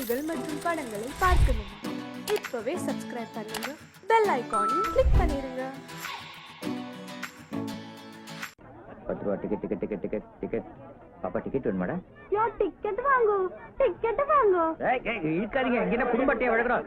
செய்திகள் மற்றும் படங்களை பார்க்கணுமா? இப்பவே சப்ஸ்கிரைப் பண்ணுங்க, பெல் ஐகானையும் கிளிக் பண்ணிருங்க. 10 ரூபா ticket ticket ticket ticket ticket. பாப்பா டிக்கெட் வேணுமாடா? யோ டிக்கெட் வாங்கு, டிக்கெட் வாங்கு. இருக்காதீங்க, இங்க என்ன குடும்பத்தையே வழங்குறோம்.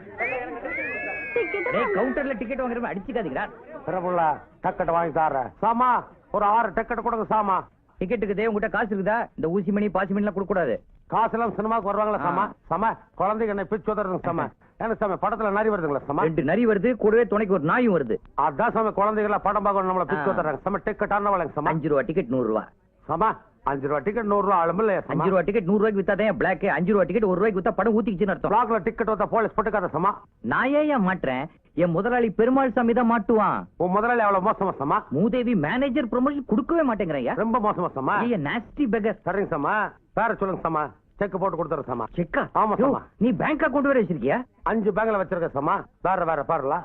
டிக்கெட் டேய் கவுண்டர்ல டிக்கெட் வாங்குறப்ப அடிச்சுக்காதீங்கடா. பிரபுள்ள டிக்கெட் வாங்கி தரேன் சாமா. ஒரு 6 டிக்கெட் கொடுங்க சாமா. டிக்கெட்டுக்கு தேவ உங்ககிட்ட காசு இருக்குதா? இந்த ஊசி மணி பாசி மணி எல்லாம் கொடுக்க கூடாது. காசு எல்லாம் சினிமாக்கு வருவாங்களா சாமா? சாமா குழந்தைங்க என்ன பிச்சு உதறதுங்க சாமா. ஏன்னா சாமி படத்துல நரி வருதுங்களா சாமா? 2 நரி வருது, கூடவே துணைக்கு ஒரு நாயும் வருது. அதான் சாமி குழந்தைகள படம் பார்க்க நம்மள பிச்சு உதறாங்க சாமா. டிக்கெட் ஆன வளங்க சாமா. 5 ரூபா டிக்கெட் 100 ரூபா. சாமா 5 ரூபா டிக்கெட் 100 ரூபா ஆளும் இல்லையா சாமா? 5 ரூபா டிக்கெட் 100 ரூபாய்க்கு வித்தாதான் பிளாக். 5 ரூபா டிக்கெட் 1 ரூபாய்க்கு வித்தா படம் ஊத்திக்கிச்சுன்னு அர்த்தம். பிளாக்ல டிக்கெட் வந்தா போலீஸ் போட்டுக்காத சாமா. நான் ஏன் மாட்டேன்? என் முதலாளி பெருமாள் சாமி தான் மாட்டுவான். உன் முதலாளி அவ்வளவு மோசமா சாமா? மூதேவி மேனேஜர் ப்ரொமோஷன் கொடுக்கவே மாட்டேங்கிறயா? ரொம்ப மோசமா சாமா. ஏய் நாஸ்டி பெகர். சரிங்க சாமா. பேர சொல்லுங்க சாமா. செக் போட்டு கொடுத்துறேன் சாமா. செக்கா? ஆமா சாமா. நீ பேங்க் அக்கவுண்ட் வேற வச்சிருக்கியா? 5 பேங்க்ல வச்சிருக்க சாமா. வேற வேற பாருல.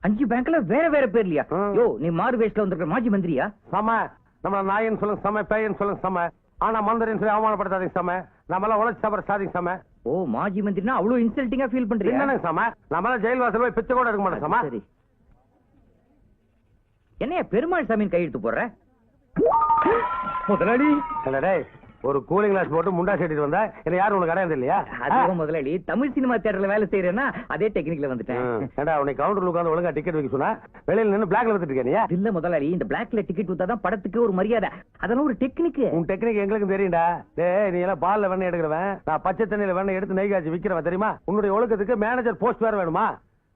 5 பேங்க்ல வேற வேற பேர்லையா? யோ நீ மாறு வேஸ்ட்ல வந்திருக்க மாஜி மந்திரியா? சாமா நம்மள நாயன்னு சொல்லுங்க சாமா, பேயன்னு சொல்லுங்க சாமா. ஆனா மந்திரின்னு சொல்லி அவமானப்படுத்தாதீங்க சாமா. நம்மளாம் உழைச்சு சாப்பிட சாதிங்க சாமா. ஓ மாஜி மந்திரினா அவ்வளவு இன்சல்ட்டிங்கா ஃபீல் பண்றீங்க? என்னங்க சாமா, நம்மளாம் ஜெயில் வாசல் போய் பிச்சை கூட எடுக்க மாட்டோம் சாமா. சரி என்னைய பெருமாள் சாமியின் கையெழுத்து போடுற? முதலாளி டேய் ஒரு கூலிங் கிளாஸ் போட்டு முண்டா செட்டிட்டு வந்தா என்ன யாரும் உனக்கு அடையாது இல்லையா? அதுவும் முதலாளி தமிழ் சினிமா தியேட்டர்ல வேலை செய்யறேன்னா அதே டெக்னிக்ல வந்துட்டேன். ஏண்டா உனக்கு கவுண்டர்ல உட்கார்ந்து ஒழுங்கா டிக்கெட் வைக்க சொன்னா வெளியில நின்னு பிளாக்ல வித்துட்டு இருக்கியா? இல்ல முதலாளி, இந்த பிளாக்ல டிக்கெட் வித்தாதான் படத்துக்கு ஒரு மரியாதை. அதெல்லாம் ஒரு டெக்னிக். உன் டெக்னிக் எங்களுக்கு தெரியும்டா. டேய் நீ எல்லாம் பால்ல வெண்ணெய் எடுக்கிறவன், நான் பச்சை தண்ணியில வெண்ணெய் எடுத்து நெய் காய்ச்சி விக்கிறவன் தெரியுமா? உன்னுடைய ஒழுக்கத்துக்கு மேனேஜர் போஸ்ட் வேற வேணுமா?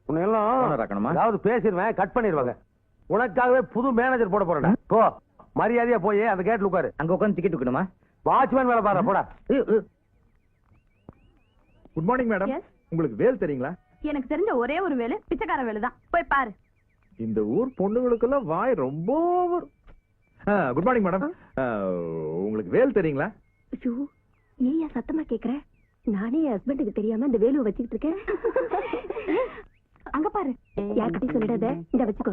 உன்னை எல்லாம் அதாவது பேசிடுவேன், கட் பண்ணிடுவாங்க. உனக்காகவே புது மேனேஜர் போட போறேன். போ மரியாதையா போய் அந்த கேட்ல உட்காரு. அங்க உட்காந்து டிக்கெட் விக்கணுமா? வாட்ச்மேன் வேலை பாரு போடா. Good morning madam. உங்களுக்கு வேல் தெரியுங்களா? எனக்கு தெரிஞ்ச ஒரே ஒரு வேலை பிச்சைக்கார வேலை தான். போய் பாரு. இந்த ஊர் பொண்ணுங்களுக்கெல்லாம் வாய் ரொம்ப. Good morning madam. உங்களுக்கு வேல் தெரியுங்களா? ஐயோ ஏயா சத்தமா கேக்குற? நானே என் ஹஸ்பண்டுக்கு தெரியாம இந்த வேலுவை வச்சுக்கிட்டு இருக்கேன். அங்க பாரு, யார்கிட்டயும் சொல்லிடாத, இந்த வச்சுக்கோ.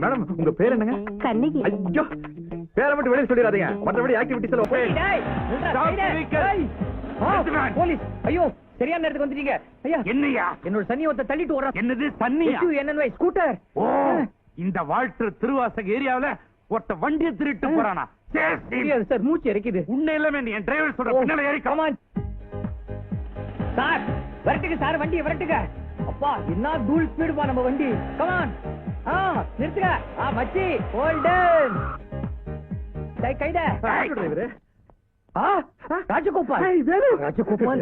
மேடம் உங்க பேர் என்னங்க? கண்ணகி. ஐயோ பேரை மட்டும் வெளியே சொல்லிடாதீங்க, மற்றபடி ஆக்டிவிட்டிஸ் எல்லாம் போலீஸ். ஐயோ சரியான நேரத்துக்கு வந்துட்டீங்க. ஐயா என்னையா என்னோட சன்னியத்தை தள்ளிட்டு வர்றான். என்னது சன்னியா? என்னன்னு ஸ்கூட்டர். ஓ இந்த வாழ்த்து திருவாசக ஏரியாவுல ஒருத்த வண்டியை திருட்டு போறானா? சார் மூச்சு இறக்குது. உன்னை எல்லாமே என் டிரைவர் சொல்ற பின்னால ஏறி கமான் சார். வரட்டுங்க சார், வண்டியை வரட்டுங்க. அப்பா என்ன தூள் ஸ்பீடுப்பா நம்ம வண்டி. கமான் நிறுத்துங்க. மச்சி ஹோல்டன் கைட. டிரைவர் ராஜகோபால். ராஜகோபால்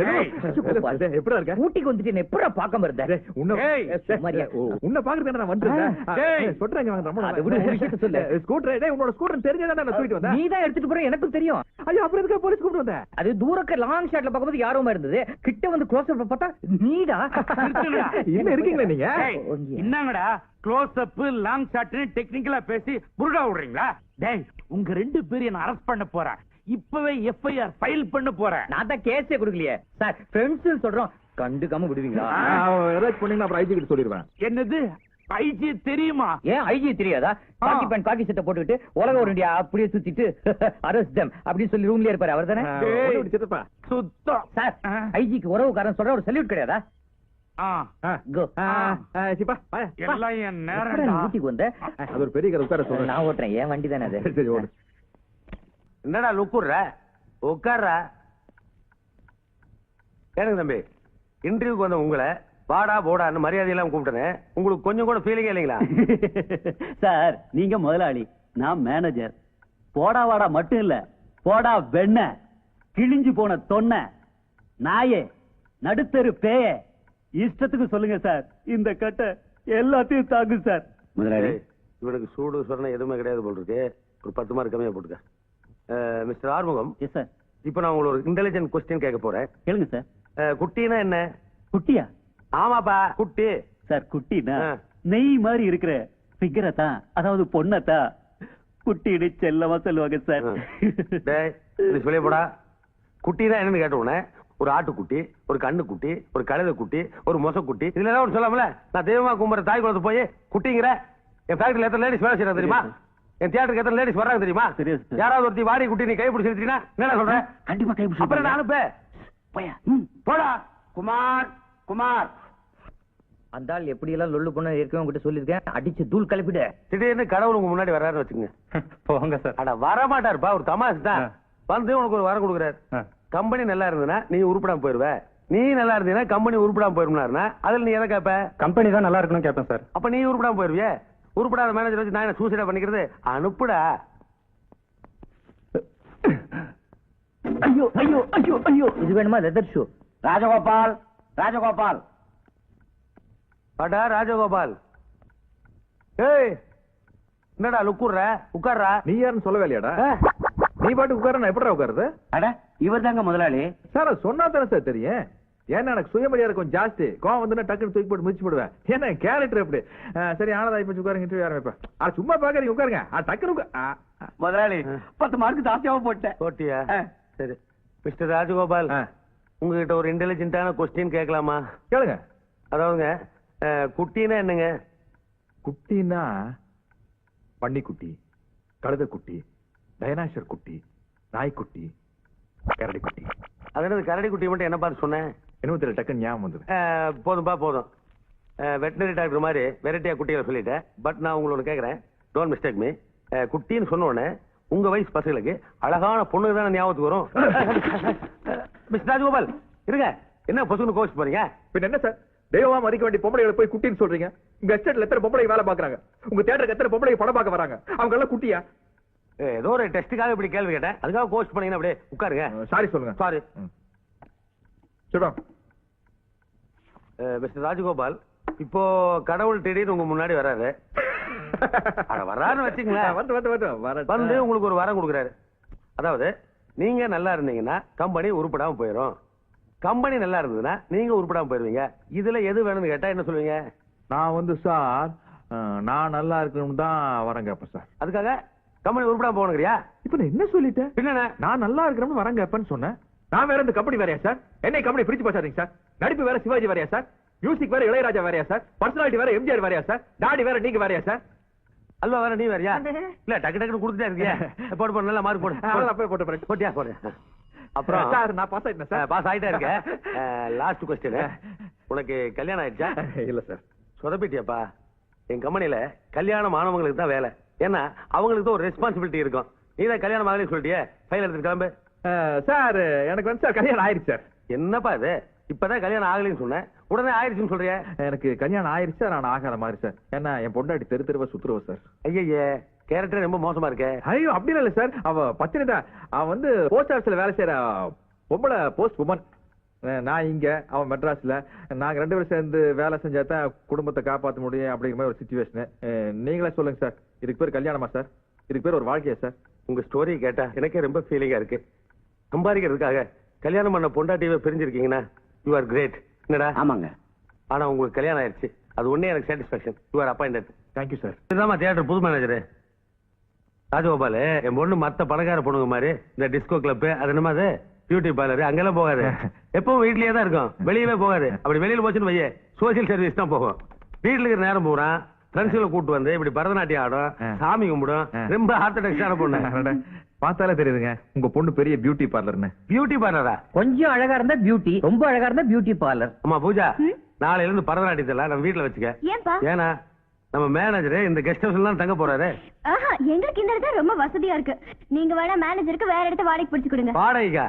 எப்படா இருக்க? ஊட்டிக்கு வந்துட்டு எப்படா பாக்காம இருந்த? உன்னை பாக்குறதுக்கு நான் வந்துருக்கேன். சொல்றேங்க உன்னோட ஸ்கூட்டர் தெரிஞ்சதான் நான் தூக்கிட்டு வந்தேன். நீ தான் எடுத்துட்டு போற எனக்கு தெரியும். ஐயோ அப்புறம் எதுக்கு போலீஸ் கூப்பிட்டு வந்தேன்? அது தூரக்க லாங் ஷாட்ல பாக்கும்போது யாரோ இருந்தது. கிட்ட வந்து க்ளோஸ் அப் பார்த்தா நீடா. என்ன இருக்கீங்களா நீங்க? என்னங்கடா க்ளோஸ் அப் லாங் ஷாட் டெக்னிக்கலா பேசி புருடா விடுறீங்களா? டேய் உங்க 2 பேரையும் நான் அரெஸ்ட் பண்ண போறேன். இப்பவே எஃப்ஐஆர் ஃபைல் பண்ண போறேன். நான் தான் கேஸே கொடுக்கலையே சார். ஃப்ரெண்ட்ஸ் சொல்றோம், கண்டுக்காம விடுவீங்களா? ஏதாச்சும் பண்ணீங்கன்னா அப்புறம் ஐஜி கிட்ட சொல்லிடுவேன். என்னது ஐஜி தெரியுமா? ஏன் ஐஜி தெரியாதா? காக்கி பேண்ட் காக்கி சட்டை போட்டுக்கிட்டு உலக ஒரு இந்தியா அப்படியே சுத்திட்டு அரெஸ்ட் தம் அப்படி சொல்லி ரூம்லயே இருப்பாரு அவர் தானே? சுத்தம் சார் ஐஜிக்கு உறவுக்காரன் சொல்ற ஒரு சல்யூட் கிடையாதா? எல்லாம் என் நேரம். ஊட்டிக்கு வந்த அது ஒரு பெரிய கதை. உட்கார சொல்றேன். நான் ஓட்டுறேன், ஏன் வண்டி தானே அது. சரி ஓடு. என்னடா லுக்குற உட்கார்ற. ஏனுங்க தம்பி, இன்டர்வியூக்கு வந்த உங்களை வாடா போடான்னு மரியாதையெல்லாம் கூப்பிட்டேன். உங்களுக்கு கொஞ்சம் கூட ஃபீலிங் இல்லைங்களா? சார் நீங்க முதலாளி, நான் மேனேஜர். போடா வாடா மட்டும் இல்ல, போடா வெண்ண, கிழிஞ்சு போன தொன்ன, நாயே, நடுத்தரு பேய, இஷ்டத்துக்கு சொல்லுங்க சார். இந்த கட்டை எல்லாத்தையும் தாங்கு சார். முதலாளி இவனுக்கு சூடு சொரணை எதுவுமே கிடையாது போல் இருக்கு. ஒரு 10 மார்க் கம்மியா போட்டுக்க. மிஸ்டர் ஆறுமுகம். Yes sir. இப்ப நான் உங்களுக்கு ஒரு இன்டெலிஜென்ட் கொஸ்டின் கேட்க போறேன். கேளுங்க சார். குட்டினா என்ன? குட்டியா? ஆமாப்பா குட்டி. சார் குட்டினா நெய் மாதிரி இருக்கிற பிகரை தான், அதாவது பொண்ணத்தான் குட்டின்னு செல்லமா சொல்லுவாங்க சார். சொல்லிய போடா. குட்டினா என்னன்னு கேட்ட உடனே ஒரு ஆட்டுக்குட்டி, ஒரு கண்ணுக்குட்டி, ஒரு கழுதை குட்டி, ஒரு மொசக்குட்டி, இதுல ஏதாவது ஒன்று சொல்லாமல. நான் தெய்வமா கும்பிட்ற தாய் குளத்து போய் குட்டிங்கிற. என் ஃபேக்டரியில் எத்தனை லேடிஸ் வேலை செய்யறாங்க தெரியுமா? என் தியேட்டருக்கு எத்தனை லேடிஸ் வர்றாங்க தெரியுமா? யாராவது ஒருத்தி வாடி குட்டி நீ கைப்பிடிச்சிருந்தீங்கன்னா என்ன சொல்றேன்? கண்டிப்பா கைப்பிடிச்சு. அப்புறம் நான் அனுப்ப போடா. குமார் குமார் அந்த ஆள் எப்படி எல்லாம் லொல்லு பண்ண ஏற்கனவே உங்ககிட்ட சொல்லியிருக்கேன், அடிச்சு தூள் கிளப்பிடு. திடீர்னு கடவுள் உங்க முன்னாடி வர்றாருன்னு வச்சுங்க. போங்க சார். அட வர மாட்டாருப்பா, ஒரு தமாஷ் தான். வந்து உனக்கு ஒரு வரம் கொடுக்குறாரு. கம்பெனி நல்லா இருந்ததுன்னா நீ உருப்படாம போயிருவ, நீ நல்லா இருந்தீங்கன்னா கம்பெனி உருப்படாம போயிருந்தாருன்னா அதுல நீ எதை கேப்ப? கம்பெனி தான் நல்லா இருக்கணும் கேட்பேன் சார். அப்ப நீ உருப்படாம போயிருவியே. உருப்படாத மேனேஜர் வச்சு நான் என்ன சூசைடா பண்ணிக்கிறது? அனுப்புடா. ஐயோ ஐயோ ஐயோ ஐயோ, இது வேணுமா லெதர் ஷூ? ராஜகோபால் ராஜகோபால் அடா ராஜகோபால், ஏய் என்னடா லுக்குற? உட்கார்றா. நீ யாருன்னு சொல்லவே இல்லையாடா? நீ பாட்டு உட்கார, நான் எப்படிடா உட்காருது? அட இவர் தாங்க முதலாளி. சார் அது சொன்னா தானே சார் தெரியும். ஏன்னா எனக்கு சுயமரியாதை கொஞ்சம் ஜாஸ்தி. கோவம் வந்து டக்குன்னு தூக்கி போட்டு மிதிச்சு போடுவேன். ஏன்னா கேரக்டர் எப்படி? சரி ஆனதாய் போச்சு, உட்காருங்க. இன்டர்வியூ ஆரம்பிப்பா. சும்மா பாக்குறீங்க, உட்காருங்க. டக்குனு முதலாளி 10 மார்க் ஜாஸ்தியாவும் போட்டேன். போட்டியா? சரி மிஸ்டர் ராஜகோபால், உங்ககிட்ட ஒரு இன்டெலிஜென்ட்டான கொஸ்டின் கேட்கலாமா? கேளுங்க. அதாவதுங்க, குட்டினா என்னங்க? குட்டினா பன்னிக்குட்டி, கழுத குட்டி, டைனாசர் குட்டி, நாய்க்குட்டி, கரடி குட்டி. அது என்னது கரடி குட்டி மட்டும் என்ன பார்த்து சொன்னேன்? என்ன தெரியல, டக்குன்னு ஞாபகம் வந்தது. போதும்பா போதும். வெட்டினரி டாக்டர் மாதிரி வெரைட்டியா குட்டிகளை சொல்லிட்டேன். பட் நான் உங்களோட கேட்கறேன், டோன்ட் மிஸ்டேக் மீ. குட்டின்னு சொன்ன உடனே உங்க வயசு பசங்களுக்கு அழகான பொண்ணுக்கு தானே ஞாபகத்துக்கு வரும். மிஸ்டர் ராஜகோபால் இருங்க, என்ன பசுன்னு கோச்சு போறீங்க? பின்ன என்ன சார், தெய்வமா மதிக்க வேண்டிய பொம்பளைகளை போய் குட்டின்னு சொல்றீங்க? உங்க எஸ்டேட்ல எத்தனை பொம்பளை வேலை பாக்குறாங்க? உங்க தியேட்டருக்கு எத்தனை பொம்பளை படம் பார்க்க வராங்க? அவங்க எல்லாம் குட்டியா? ஏதோ ஒரு டெஸ்ட்டுக்காக இப்படி கேள்வி கேட்டேன், அதுக்காக கோச் பண்ணீங்கன்னா அப்படியே உட்காருங்க. சாரி சொல்லுங்க. சாரி. சொல்லுங்க. மிஸ்டர் ராஜகோபால், இப்போ கடவுள் திடீர்னு உங்க முன்னாடி வர்றாரு. வர்றாருன்னு வச்சுங்களேன். வந்து உங்களுக்கு ஒரு வரம் கொடுக்குறாரு. அதாவது நீங்க நல்லா இருந்தீங்கன்னா கம்பெனி உருப்படாம போயிடும், கம்பெனி நல்லா இருந்ததுன்னா நீங்க உருப்படாம போயிருவீங்க. இதுல எது வேணும்னு கேட்டா என்ன சொல்லுவீங்க? நான் வந்து சார், நான் நல்லா இருக்கணும் தான் வரேன் கேப்பேன் சார். அதுக்காக கம்பெனி உருப்படாம போகணுங்கிறியா? இப்ப நான் என்ன சொல்லிட்டேன்? என்ன நான் நல்லா இருக்கணும்னு வரேன் கேப்பேன்னு சொன்னேன். நான் வேற இந்த கம்பெனி வேறையா சார்? என்னை கம்பெனி பிரிச்சு பேசாதீங்க சார். நடிப்பு வேற சிவாஜி வேறையா சார்? மியூசிக் வேற இளையராஜா வேறையா சார்? பர்சனாலிட்டி வேற எம்ஜிஆர் வேறையா சார்? டாடி வேற நீங்க வேறையா சார்? அல்வா வேற நீ வேறையா? இல்ல டக்கு டக்குன்னு கொடுத்துட்டே இருக்கியா? போட்டு போடு, நல்லா மார்க் போடு. போட்டு போட்டியா போடு. அப்புறம் சார் நான் பாஸ் ஆயிட்டேன் சார். பாஸ் ஆயிட்டே இருக்க. லாஸ்ட் கொஸ்டின், உனக்கு கல்யாணம் ஆயிடுச்சா? இல்ல சார். சொதப்பிட்டியாப்பா? என் கம்பெனில கல்யாணம் ஆனவங்களுக்கு தான் வேலை. ஏன்னா அவங்களுக்கு தான் ஒரு ரெஸ்பான்சிபிலிட்டி இருக்கும். நீ தான் கல்யாணம் ஆகலன்னு சொல்லிட்டியே, ஃபைல் எடுத்துட்டு கிளம்பு. சார் எனக்கு வந்து சார் கல்யாணம் ஆயிருச்சு சார். என்னப்பா இது, இப்பதான் கல்யாணம் ஆகலைன்னு சொன்னேன், உடனே ஆயிடுச்சுன்னு சொல்றிய? எனக்கு கல்யாணம் ஆயிருச்சு, நான் ஆகாத மாதிரி சார். ஏன்னா என் பொண்டாட்டி தெரு தெருவா சுத்துருவ சார். ஐயே, கேரக்டர் ரொம்ப மோசமா இருக்கே. ஐயோ அப்படி இல்ல சார், அவ பத்தினி தான். அவ வந்து போஸ்ட் ஆபீஸ்ல வேலை செய்யற பொம்பளை போஸ்ட் உமன். நான் இங்க, அவன் மெட்ராஸ்ல. நாங்க 2 பேரும் சேர்ந்து வேலை செஞ்சா தான் குடும்பத்தை காப்பாற்ற முடியும் அப்படிங்கிற மாதிரி ஒரு சிச்சுவேஷன். நீங்களே சொல்லுங்க சார், இதுக்கு பேர் கல்யாணமா சார்? இதுக்கு பேர் ஒரு வாழ்க்கையா சார்? உங்க ஸ்டோரி கேட்டா எனக்கே ரொம்ப ஃபீலிங்கா இருக்கு. சம்பாதிக்கிறதுக்காக கல்யாணம் பண்ண பொண்டாட்டியை பிரிஞ்சிருக்கீங்கன்னா யூ ஆர் கிரேட். என்னடா? ஆமாங்க. ஆனா உங்களுக்கு கல்யாணம் ஆயிடுச்சு, அது ஒண்ணே எனக்கு satisfaction. You are appointed. Thank you sir. இதுதான் தியேட்டர் புது மேனேஜர் ராஜகோபால். என் பொண்ணு மத்த பணக்கார பொண்ணுங்க மாதிரி இந்த டிஸ்கோ கிளப், அது என்னமா அது பியூட்டி பார்லர், அங்கெல்லாம் போகாது. எப்பவும் வீட்லயே தான் இருக்கும், வெளியவே போகாது. அப்படி வெளியில போச்சுன்னு வையே, சோசியல் சர்வீஸ் தான் போகும். வீட்டுல இருக்கிற நேரம் போறான், ஃப்ரெண்ட்ஸ்களை கூட்டு வந்து இப்படி பரதநாட்டியம் ஆடும், சாமி கும்பிடும். ரொம்ப ஆர்த்தடாக்ஸான பொண்ணு. பார்த்தாலே தெரியுதுங்க உங்க பொண்ணு பெரிய பியூட்டி பார்லர்னு. பியூட்டி பார்லரா? கொஞ்சம் அழகா இருந்தா பியூட்டி, ரொம்ப அழகா இருந்தா பியூட்டி பார்லர். அம்மா பூஜா, நாளையில இருந்து பரதநாட்டியத்தெல்லாம் நம்ம வீட்டுல வச்சுக்க. ஏன்பா? ஏன்னா நம்ம மேனேஜர் இந்த கெஸ்ட் ஹவுஸ்ல தான் தங்க போறாரு. எங்களுக்கு இந்த இடத்துல ரொம்ப வசதியா இருக்கு. நீங்க வேணா மேனேஜருக்கு வேற இடத்த வாடகை பிடிச்சு கொடுங்க. வாடகைக்கா?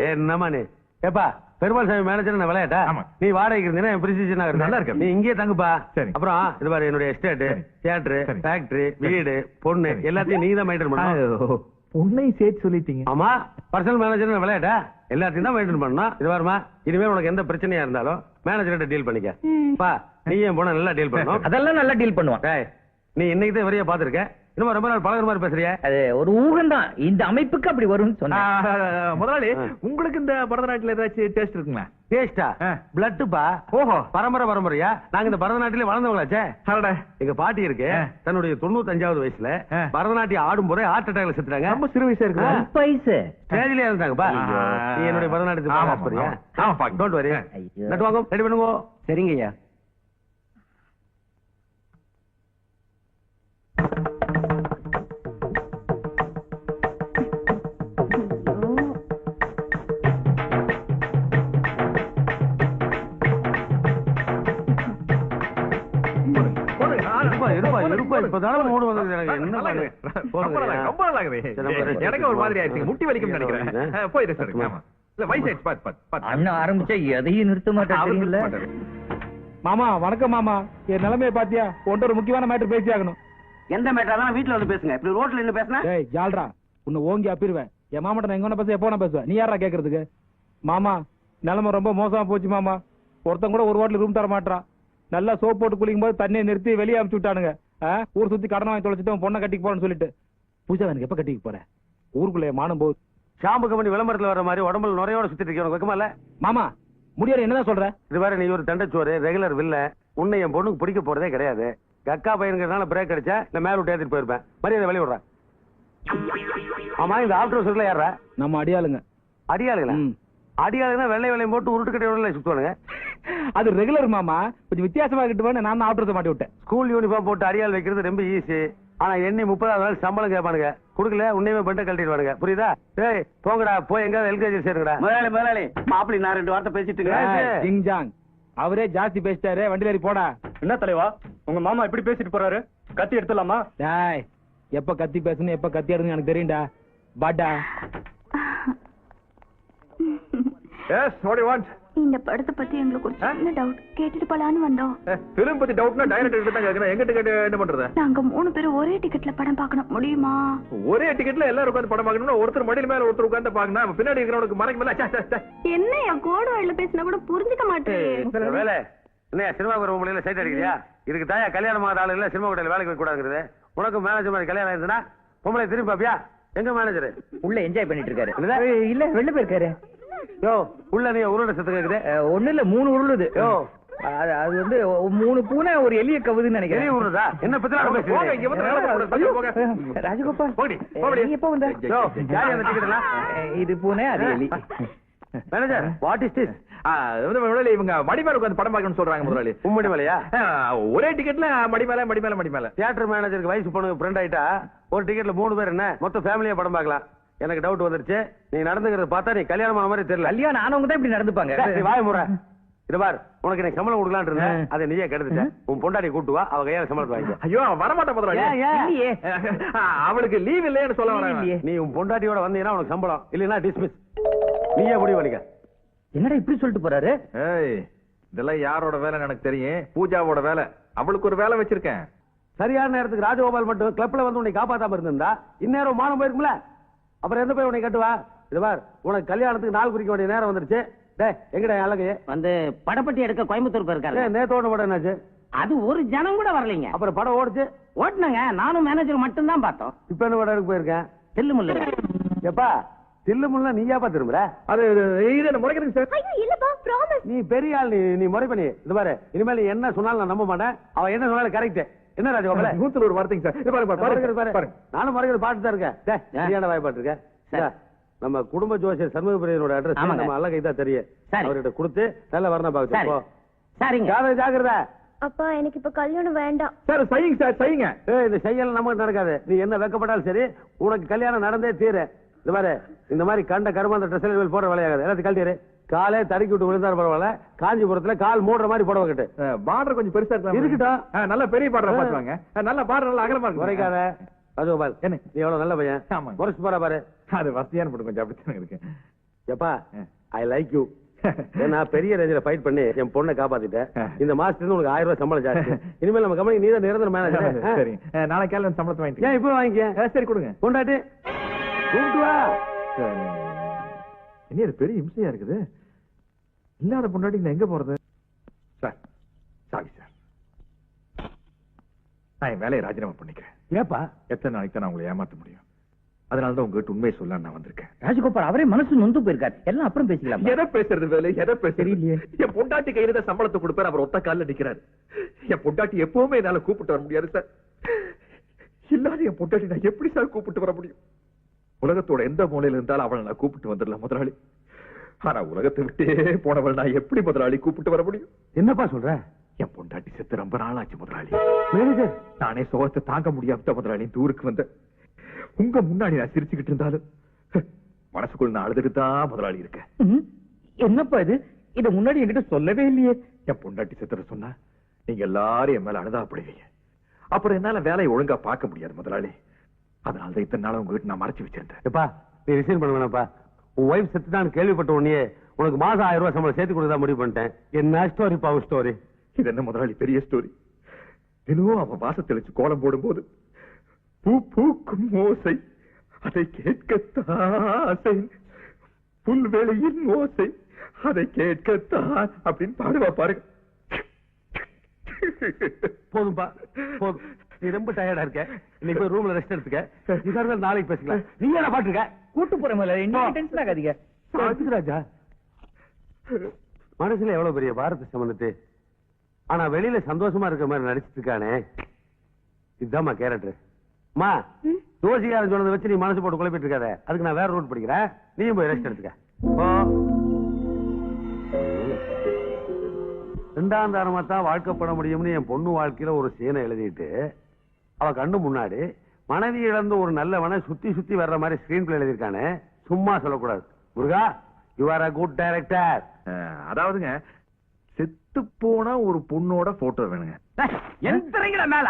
என்னமா நீ? ஏப்பா பெருமாள் சாமி மேனேஜர் நான் விளையாட்டா? நீ வாடகைக்கு இருந்தீங்கன்னா பிரிசிஷன் நல்லா இருக்கு. நீ இங்கேயே தங்குப்பா. அப்புறம் இது பாரு, என்னுடைய எஸ்டேட், தியேட்டர், ஃபேக்டரி, வீடு, பொண்ணு எல்லாத்தையும் நீ தான் மெயின்டைன் பண்ணணும். பொண்ணையும் சேர்த்து சொல்லிட்டீங்க. ஆமா, பர்சனல் மேனேஜர் விளையாட்டா? எல்லாத்தையும் தான் மெயின்டைன் பண்ணணும். இது பாருமா, இனிமேல் உனக்கு எந்த பிரச்சனையா இருந்தாலும் மேனேஜர்கிட்ட டீல் பண்ணிக்க. பா, நீ ஏன் போனா நல்லா டீல் பண்ணணும். அதெல்லாம் நல்லா டீல் பண்ணுவான். நீ இன்னைக்கு தான் வரையா பாத்துருக்க, இன்னும் ரொம்ப நாள் பழகுற மாதிரி பேசுறிய. அது ஒரு ஊகம் தான், இந்த அமைப்புக்கு அப்படி வரும்னு சொன்னா. முதலாளி, உங்களுக்கு இந்த பரதநாட்டில ஏதாச்சும் டேஸ்ட் இருக்குங்களா? டேஸ்டா? பிளட்டுப்பா. ஓஹோ, பரம்பரையா? நாங்க இந்த பரதநாட்டில வளர்ந்தவங்களாச்சே. எங்க பாட்டி இருக்கு, தன்னுடைய 95வது வயசுல பரதநாட்டியம் ஆடும் போதே ஹார்ட் அட்டாக்ல செத்துட்டாங்க. ரொம்ப சிறு வயசா இருக்கு. ஸ்டேஜ்லயே இருந்தாங்கப்பா. நீ என்னுடைய பரதநாட்டியத்தை டோன்ட் வரி. நட்டு வாங்க, ரெடி பண்ணுங்க. சரிங்கய்யா. வெறுப்பா இப்பதான மூடு வந்தது எனக்கு. என்ன பாருங்க ரொம்ப நல்லாகுது. எனக்கு ஒரு மாதிரி ஆயிடுச்சு. முட்டி வலிக்கும் நினைக்கிறேன். போய் ரெஸ்ட் எடுங்க. ஆமா. இல்ல வயசாயிடுச்சு. பாத்து அண்ணன் ஆரம்பிச்சா எதையும் நிறுத்த மாட்டாங்க. மாமா வணக்கம் மாமா. என் நிலைமையை பாத்தியா? உன்ட்ட ஒரு முக்கியமான மேட்டர் பேசி ஆகணும். எந்த மேட்டர் வீட்டுல வந்து பேசுங்க. இப்படி ரோட்ல இருந்து பேசினா ஏய் ஜால்ரா, உன்னை ஓங்கி அப்பிடுவேன். என் மாமாட்ட நான் எங்க பேச எப்போ நான் பேசுவேன்? நீ யாரா கேக்குறதுக்கு? மாமா நிலைமை ரொம்ப மோசமா போச்சு மாமா. ஒருத்தன் கூட ஒரு ஹோட்டல் ரூம் தர மாட்டான். நல்லா சோப் போட்டு குளிக்கும் போது தண்ணியை நிறுத்தி வெளியே அனுப்பிச்சு விட்டானுங்க. ஊர் சுத்தி கடன் வாங்கி தொலைச்சிட்டு பொண்ணை கட்டிக்கு போறேன்னு சொல்லிட்டு. பூஜா எனக்கு எப்ப கட்டிக்கு போறேன்? ஊருக்குள்ளே மானம் போகுது. ஷாம்பு கம்பெனி விளம்பரத்துல வர மாதிரி உடம்புல நுரையோட சுத்திட்டு இருக்கேன். உனக்கு வெக்கமா இல்ல? மாமா முடியாது என்னதான் சொல்ற? இது வேற நீ ஒரு தண்டச்சோறு ரெகுலர் வில்ல. உன்னை என் பொண்ணுக்கு பிடிக்க போறதே கிடையாது. அக்கா பையனுங்கிறதுனால பிரேக் அடிச்சா இந்த மேல விட்டு ஏத்திட்டு போயிருப்பேன். மரியாதை வெளிய விடுறேன். ஆமா இந்த ஆஃப்டர் ஹவுஸ்ல யாரா? நம்ம அடியாளுங்க. அடியாளுங்களா? அடியாளுங்கன்னா வெள்ளை வெள்ளையும் போட்டு உருட்டு கட்டையோட சுத்துவானுங்க. அது ரெகுலர் மாமா. கொஞ்சம் வித்தியாசமா கிட்டு நான் தான் ஆஃப்டர் மாட்டி விட்டேன். ஸ்கூல் யூனிஃபார்ம் போட்டு அடியாள் வைக்கிறது ரொம்ப ஈஸி. ஆனா எண்ணி 30வது நாள் சம்பளம் கேட்பானுங்க. குடுக்கல உன்னையுமே பெண்ட கழட்டிடுவானுங்க. புரியுதா? டேய் போங்கடா, போய் எங்க எல்கேஜி சேருங்கடா. முதலாளி மாப்பிள்ளை நான் 2 வார்த்தை பேசிட்டு ஜிங்ஜாங் அவரே ஜாஸ்தி பேசிட்டாரு. வண்டியில ஏறி போடா. என்ன தலைவா உங்க மாமா இப்படி பேசிட்டு போறாரு? கத்தி எடுத்துலாமா? டேய் எப்ப கத்தி பேசணும் எப்ப கத்தி எடுன்னு எனக்கு தெரியும்டா. பாட்டா எஸ் வாட் யூ வாண்ட்? இந்த படத்தை பத்தி எங்களுக்கு ஒரு சின்ன டவுட். கேட்டுட்டு போலான்னு வந்தோம். film பத்தி டவுட்னா டைரக்டர் கிட்ட தான் கேக்குறேன். எங்க டிக்கெட் என்ன பண்றது? நாங்க 3 பேரும் ஒரே டிக்கெட்ல படம் பார்க்கணும். முடியுமா? ஒரே டிக்கெட்ல எல்லாரும் உட்கார்ந்து படம் பார்க்கணும்னா ஒருத்தர் மடியில மேல ஒருத்தர் உட்கார்ந்து பார்க்கணும். பின்னாடி இருக்கிறவனுக்கு மறைக்க மேல என்ன என் கோடு வழியில பேசினா கூட புரிஞ்சுக்க மாட்டேன். வேலை என்ன சினிமா வர முடியல சைட் அடிக்கிறியா? இதுக்கு தாயா கல்யாணம் ஆகாத ஆளு இல்ல சினிமா கடையில வேலைக்கு வைக்க கூடாதுங்கிறது. உனக்கு மேனேஜர் மாதிரி கல்யாணம் ஆயிருந்தா பொம்பளை திரும்பி பாப்பியா? எங்க மேனேஜர் உள்ள என்ஜாய் பண்ணிட்டு இருக்காரு. இல்ல வெளில போயிருக்காரு. யோ உள்ள நீ உருளை சத்து கேக்குது. ஒண்ணு இல்ல 3 உருளுது. யோ அது வந்து 3 பூனை ஒரு எலிய கவுதுன்னு பெரிய நினைக்கிறேன். உருளுதா? என்ன பத்தி ராஜகோபால் போடி நீ எப்ப வந்த? இது பூனை அது எலி. Manager what is this? முதலாளி இவங்க மடி மேல உட்கார்ந்து படம் பார்க்கணும்னு சொல்றாங்க. முதலாளி உம்மடி மலையா? ஒரே டிக்கெட்ல மடி மேல தியேட்டர் மேனேஜருக்கு வயசு பொண்ணுக்கு ஃப்ரெண்ட் ஆயிட்டா ஒரு டிக்கெட்ல 3 பேர் என்ன மொத்த ஃபேமிலியா படம் பார்க்கலாம். எனக்கு டவுட் வந்துருச்சு. நீ நடந்துக்கிறத பார்த்தா நீ கல்யாணம் ஆன மாதிரி தெரியல. கல்யாணம் ஆனவங்க தான் இப்படி நடந்துப்பாங்க. நீ வாய முறை. இது பார் உனக்கு நீ சம்பளம் கொடுக்கலான்னு இருந்தேன். அதை நீயே கெடுத்துட்ட. உன் பொண்டாடி கூட்டு வா, அவ கையால சம்பளத்தை வாங்கிக்கோ. ஐயோ வரமாட்டா முதலாளி. இல்லையே. அவளுக்கு லீவ் இல்லைன்னு சொல்ல வரேன். நீ உன் பொண்டாட்டியோட வந்தீங்கன்னா உனக்கு சம்பளம் இல்லைன்னா டிஸ்மிஸ். நீயே முடிவு பண்ணிக்க. என்னடா இப்படி சொல்லிட்டு போறாரு? ஏய் இதெல்லாம் யாரோட வேலைன்னு எனக்கு தெரியும். பூஜாவோட வேலை. அவளுக்கு ஒரு வேலை வச்சிருக்கேன். சரியான நேரத்துக்கு ராஜகோபால் மட்டும் கிளப்ல வந்து உன்னை காப்பாத்தாம இருந்திருந்தா இந்நேரம் மானம் போயிருக்கும்ல. அப்புறம் எந்த போய் உன்னை கட்டுவா? இது பார் உனக்கு கல்யாணத்துக்கு நாள் குறிக்க வேண்டிய நேரம் வந்துருச்சு. டேய் எங்கடா அழகு வந்து படப்பட்டி எடுக்க கோயம்புத்தூர் போயிருக்காரு. நேத்தோட படம் என்னாச்சு? அது ஒரு ஜனம் கூட வரலைங்க. அப்புறம் படம் ஓடுச்சு. ஓட்டுனங்க நானும் மேனேஜர் மட்டும் தான் பார்த்தோம். இப்ப என்ன படம் எடுக்க போயிருக்கேன்? தில்லுமுல்லு. எப்பா தில்லுமுல்ல நீயாப்பா திரும்புற? அது இது என்ன முறைக்கிறீங்க சார்? ஐயோ இல்லப்பா ப்ராமிஸ். நீ பெரிய ஆள். நீ முறை பண்ணி இது பாரு. இனிமேல் நீ என்ன சொன்னாலும் நான் நம்ப மாட்டேன். அவன் என்ன சொன்னாலும் கரெக்ட். என்ன ராஜகோபால 100 வார்த்தைங்க சார். பாருங்க. நானும் மறைக்கிறது பாட்டு தான் இருக்கேன். சரியான வாய்ப்பாட்டு இருக்கேன். நம்ம குடும்ப ஜோசியர் சண்முகபிரியனோட அட்ரஸ் நம்ம அல்ல கைதான் தெரியும். அவர்கிட்ட கொடுத்து நல்ல வரணம் பாக்க. சரிங்க ஜாக்கிரதா. அப்பா எனக்கு இப்ப கல்யாணம் வேண்டாம். சார் செய்யுங்க சார் செய்யுங்க. இந்த செய்யல நமக்கு நடக்காது. நீ என்ன வெக்கப்பட்டாலும் சரி உனக்கு கல்யாணம் நடந்தே தீரு. இது மாதிரி இந்த மாதிரி கண்ட கருமாந்த ட்ரெஸ் போடுற வேலையாகாது. எல்லாத்தையும் கழட்டிடு. காலே தடுக்கி விட்டு விழுந்தாரு பரவாயில்ல. காஞ்சிபுரத்துல கால் மூடுற மாதிரி புடவை கட்டு. பார்டர் கொஞ்சம் பெருசா இருக்கட்டும். நல்ல பெரிய பார்டர் பாத்துவாங்க. நல்ல பார்டர் நல்ல அகலமா இருக்கு. குறைக்காத ராஜகோபால். என்ன நீ எவ்வளவு நல்ல பையன். முறைச்சு போற பாரு. அது வசதியான போட்டு கொஞ்சம் அப்படித்தான் இருக்கு. எப்பா ஐ லைக் யூ. நான் பெரிய ரேஞ்சில ஃபைட் பண்ணி என் பொண்ணை காப்பாத்திட்டேன். இந்த மாசத்துல உனக்கு 1000 ரூபாய் சம்பளம் ஜாஸ்தி. இனிமேல் நம்ம கம்பெனி நீ தான் நிரந்தர மேனேஜர். சரி நாளைக்கு காலையில சம்பளத்தை வாங்கிட்டு. ஏன் இப்போ வாங்கிக்க? சரி கொடுங்க. கொண்டாட்டி கூப்பிட்டு வா. என்ன பெரிய இம்சையா இருக்குது. இல்லாத பொண்டாட்டி நான் எங்க போறது? Sir sorry sir. நான் என் வேலையை ராஜினாமா பண்ணிக்கிறேன். ஏப்பா எத்தனை நாளைக்கு தான் நான் உங்களை ஏமாத்த முடியும்? அதனாலதான் உங்ககிட்ட உண்மையை சொல்ல நான் வந்திருக்கேன். ராஜகோபால் அவரே மனசு நொந்து போயிருக்காரு. எல்லாம் அப்புறம் பேசிக்கலாம். எதை பேசுறது வேலை? எதை பேசுறீங்க? என் பொண்டாட்டி கையில தான் சம்பளத்தை கொடுப்பாரு. அவர் ஒத்த காலில் நிக்கிறாரு. என் பொண்டாட்டி எப்பவுமே என்னால கூப்பிட்டு வர முடியாது சார். இல்லாத என் பொண்டாட்டி நான் எப்படி சார் கூப்பிட்டு வர முடியும்? உலகத்தோட எந்த மூலையில இருந்தாலும் அவளை நான் கூப்பிட்டு வந்துடலாம் முதலாளி. ஆனா உலகத்தை விட்டே போனவள் நான் எப்படி முதலாளி கூப்பிட்டு வர முடியும்? என்னப்பா சொல்ற? என் பொண்டாட்டி செத்து ரொம்ப நாள் ஆச்சு முதலாளி. மேனேஜர் நானே சோகத்தை தாங்க முடியாம முதலாளி ஊருக்கு வந்த. உங்க முன்னாடி நான் சிரிச்சுக்கிட்டு இருந்தாலும் மனசுக்குள்ள நான் அழுதுட்டு தான் முதலாளி இருக்கேன். என்னப்பா இது? இத முன்னாடி என்கிட்ட சொல்லவே இல்லையே. என் பொண்டாட்டி செத்துற சொன்னா நீங்க எல்லாரும் என் மேல அழுதாப்படுவீங்க. அப்புறம் என்னால வேலையை ஒழுங்கா பார்க்க முடியாது முதலாளி. அதனாலதான் இத்தனை நாள் உங்ககிட்ட நான் மறைச்சு வச்சிருந்தேன். எப்பா நீ ரிசைன் பண்ண வேணாப்பா. உன் ஒய்ஃப் செத்துட்டான்னு கேள்விப்பட்ட உடனே உனக்கு மாசம் 1000 ரூபாய் சம்பளம் சேர்த்து கொடுத்தா முடிவு பண்ணிட்டேன். என்ன ஸ்டோரிப்பா உன் ஸ்டோரி? இது என்ன முதலாளி பெரிய ஸ்டோரி? தினமும் அவன் வாசல் தெளிச்சு கோலம் போடும்போது பூ பூக்கும் ஓசை அதை கேட்கத்தான், புல்வெளியின் ஓசை அதை கேட்கத்தான் அப்படின்னு பாடுவா பாருங்க. போதும்பா போதும். நீ ரொம்ப டயர்டா இருக்க. இன்னைக்கு போய் ரூம்ல ரெஸ்ட் எடுத்துக்க. இதா நாளைக்கு பேசிக்கலாம். நீ என்ன பாட்டுருக்க? கூட்டு போற முதலாளி, இன்னும் டென்ஷன் ஆகாதீங்க. ராஜா மனசுல எவ்வளவு பெரிய பாரத்தை சுமந்துட்டு ஆனா வெளியில சந்தோஷமா இருக்க மாதிரி நடிச்சிட்டு இருக்கானே, இதுதான்மா கேரக்டர். அம்மா ஜோசிகாரன் சொன்னதை வச்சு நீ மனசு போட்டு குழப்பிட்டு இருக்காத. அதுக்கு நான் வேற ரூட் படிக்கிறேன். நீயும் போய் ரெஸ்ட் எடுத்துக்க. ரெண்டாம் தாரமா தான் வாழ்க்கப்பட முடியும்னு என் பொண்ணு வாழ்க்கையில ஒரு சீனை எழுதிட்டு அவ கண்ணு முன்னாடி மனைவி இழந்து ஒரு நல்லவனை சுத்தி சுத்தி வர்ற மாதிரி ஸ்கிரீன் பிளே எழுதியிருக்கானே, சும்மா சொல்லக்கூடாது. Muruga, you are a good director. அதாவதுங்க, செத்து போனா ஒரு பொண்ணோட போட்டோ வேணுங்க. எந்திரங்கட மேல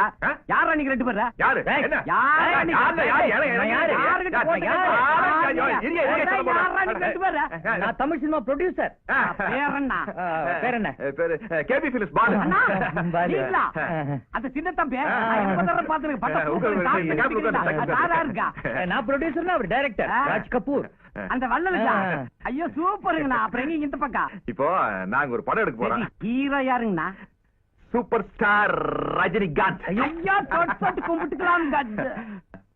யாரா நீங்க ரெண்டு பேர்? யாரு? நான் தமிழ் சினிமா ப்ரொடியூசர். பேர் என்ன? KP films Balu. அந்த சின்ன தம்பி நான் ப்ரொடியூசர், அவர் டைரக்டர் ராஜ் கபூர். அந்த வள்ளலுக்கா? ஐயோ சூப்பருங்கண்ணா. அப்புறம் எங்க இந்த பக்கம் இப்போ நாங்க ஒரு படம் எடுக்க போறோம். ஹீரோ யாருங்கண்ணா? Super star Rajinikanth. ஐயா தொட்டு கும்பிட்டுக்கலாம்.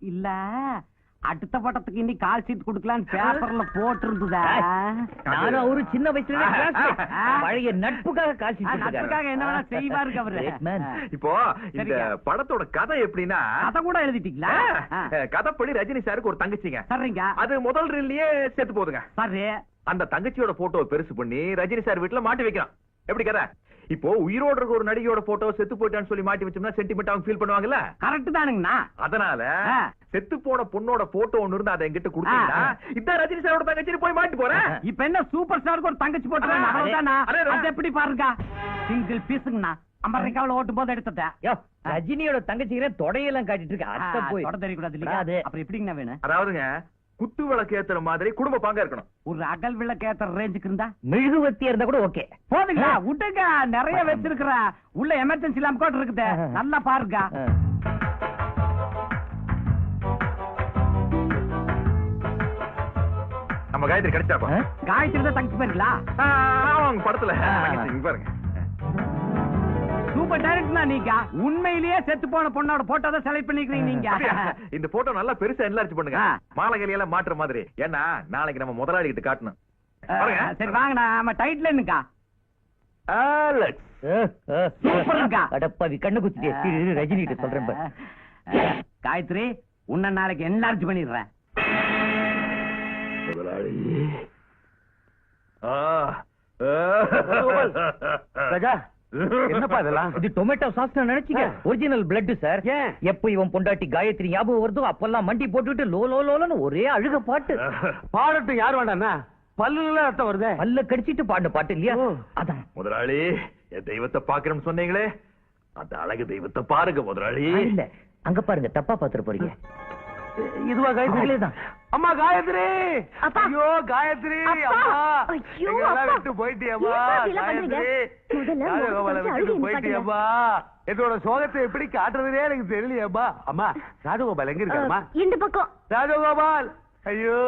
இல்ல அடுத்த படத்துக்கு இன்னைக்கு கால் சீட் கொடுக்கலான்னு பேப்பர்ல போட்டிருந்ததா? நானும் அவரு சின்ன வயசுல பழைய நட்புக்காக கால் சீட் நட்புக்காக என்ன வேணா செய்வாருக்கு அவரு. இப்போ இந்த படத்தோட கதை எப்படின்னா, அத கூட எழுதிட்டீங்களா? கதைப்படி ரஜினி சாருக்கு ஒரு தங்கச்சிங்க. சரிங்க. அது முதல் ரீல்லயே செத்து போகுதுங்க. சரி. அந்த தங்கச்சியோட போட்டோ பெருசு பண்ணி ரஜினி சார் வீட்டுல மாட்டி வைக்கிறான். எப்படி கதை? இப்போ உயிரோட இருக்க ஒரு நடிகையோட போட்டோ செத்து போயிட்டான்னு சொல்லி மாட்டி வச்சோம்னா சென்டிமெண்ட் அவங்க ஃபீல் பண்ணுவாங்கல்ல? கரெக்ட் தானுங்கண்ணா. அதனால செத்து போன பொண்ணோட போட்டோ ஒன்னு இருந்தா அதை என்கிட்ட கொடுத்தீங்கன்னா இதான் ரஜினி சாரோட தங்கச்சி போய் மாட்டி போறேன். இப்ப என்ன சூப்பர் ஸ்டாருக்கு ஒரு தங்கச்சி போட்டு அது எப்படி பாருங்க? சிங்கிள் பீஸுங்கண்ணா. அமெரிக்காவில ஓட்டும் போது எடுத்துட்டேன். ரஜினியோட தங்கச்சிக்கிற தொடையெல்லாம் காட்டிட்டு இருக்க. அத்தை போய் தொட தெரியக்கூடாது இல்லையா? அப்புறம் எப்படிங்கண்ணா வேணும்? அதாவதுங்க, குத்து விளக்கு ஏத்துற மாதிரி குடும்ப பாங்க இருக்கணும். ஒரு அகல் விளக்கு ஏத்துற ரேஞ்சுக்கு இருந்தா, மெழுகுவத்தியா இருந்தா கூட ஓகே. போதுங்களா? விட்டுங்க, நிறைய வச்சிருக்கிற உள்ள எமர்ஜென்சி லேம்ப் கூட இருக்குது. நல்லா பாருங்க. நம்ம காயத்ரி கிடைச்சாப்பா. காயத்ரி தான் தங்கச்சி பாருங்களா? அவங்க படத்துல பாருங்க. சூப்பர் டைரக்டர்னா நீங்க. உண்மையிலேயே செத்து போன பொண்ணோட போட்டோ தான் செலக்ட் பண்ணிக்கிறீங்க நீங்க. இந்த போட்டோ நல்லா பெருசா என்லார்ஜ் பண்ணுங்க. மாலைகளை எல்லாம் மாற்ற மாதிரி. ஏன்னா நாளைக்கு நம்ம முதலாளி கிட்ட காட்டணும். சரி வாங்கண்ணா. நம்ம டைட்டில் என்னக்கா? சூப்பர்க்கா. அடப்பாவி கண்ணு குத்திட்டே. ரஜினி கிட்ட சொல்றேன். காயத்ரி, உன்ன நாளைக்கு என்லார்ஜ் பண்ணிடுறேன். முதலாளி. ராஜா, என்னப்பா இதெல்லாம்? இது டொமேட்டோ சாஸ் நினைச்சீங்க? Original blood sir. எப்ப இவன் பொண்டாட்டி காயத்ரி ஞாபகம் வருதோ அப்பெல்லாம் மண்டி போட்டுட்டு லோ லோ லோன்னு ஒரே அழுக பாட்டு. பாடட்டும், யார் வேண்டாண்ணா? பல்லுல ரத்தம் வருதே. பல்ல கடிச்சிட்டு பாடின பாட்டு இல்லையா? அதான். முதலாளி, என் தெய்வத்தை பாக்குறேன்னு சொன்னீங்களே, அந்த அழகு தெய்வத்தை பாருங்க முதலாளி. இல்ல, அங்க பாருங்க, தப்பா பாத்துட்டு போறீங்க. இதுவா காயத்ரி? அம்மா காயத்ரி. ஐயோ காயத்ரி, அம்மா எங்கெல்லாம் விட்டு போயிட்டியம்மா? காயத்ரி, ராஜகோபால விட்டு போயிட்டியம்மா. என்னோட சோகத்தை எப்படி காட்டுறதுனே எனக்கு தெரியலையம்மா. அம்மா, ராஜகோபால் எங்க இருக்காருமா? இந்த பக்கம். ராஜகோபால், ஐயோ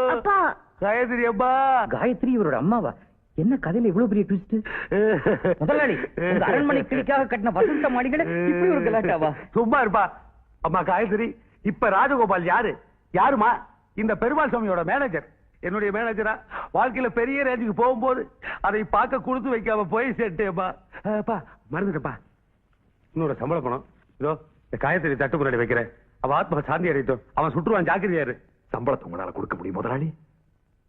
காயத்ரி அம்மா. காயத்ரி இவரோட அம்மாவா? என்ன கதையில இவ்வளவு பெரிய ட்விஸ்ட்? முதலாளி, உங்க அரண்மனை கிளிக்காக கட்டின வசந்த மாளிகளை இப்படி ஒரு கலாட்டாவா? சும்மா இருப்பா. அம்மா காயத்ரி, இப்ப ராஜகோபால் யாருமா? இந்த பெருமாள் சுவாமியோட மேனேஜர். என்னுடைய மேனேஜரா வாழ்க்கையில பெரிய ரேஞ்சுக்கு போகும்போது அதை பார்க்க கொடுத்து வைக்காம போய் சேர்ட்டேப்பா. மறந்துட்டப்பா. இன்னொரு சம்பள பணம் இதோ இந்த காயத்ரி தட்டு முன்னாடி வைக்கிறேன். அவ ஆத்மா சாந்தி அடையட்டும். அவன் சுற்றுவான், ஜாக்கிரதையாரு. சம்பளத்தை உங்களால கொடுக்க முடியும் முதலாளி.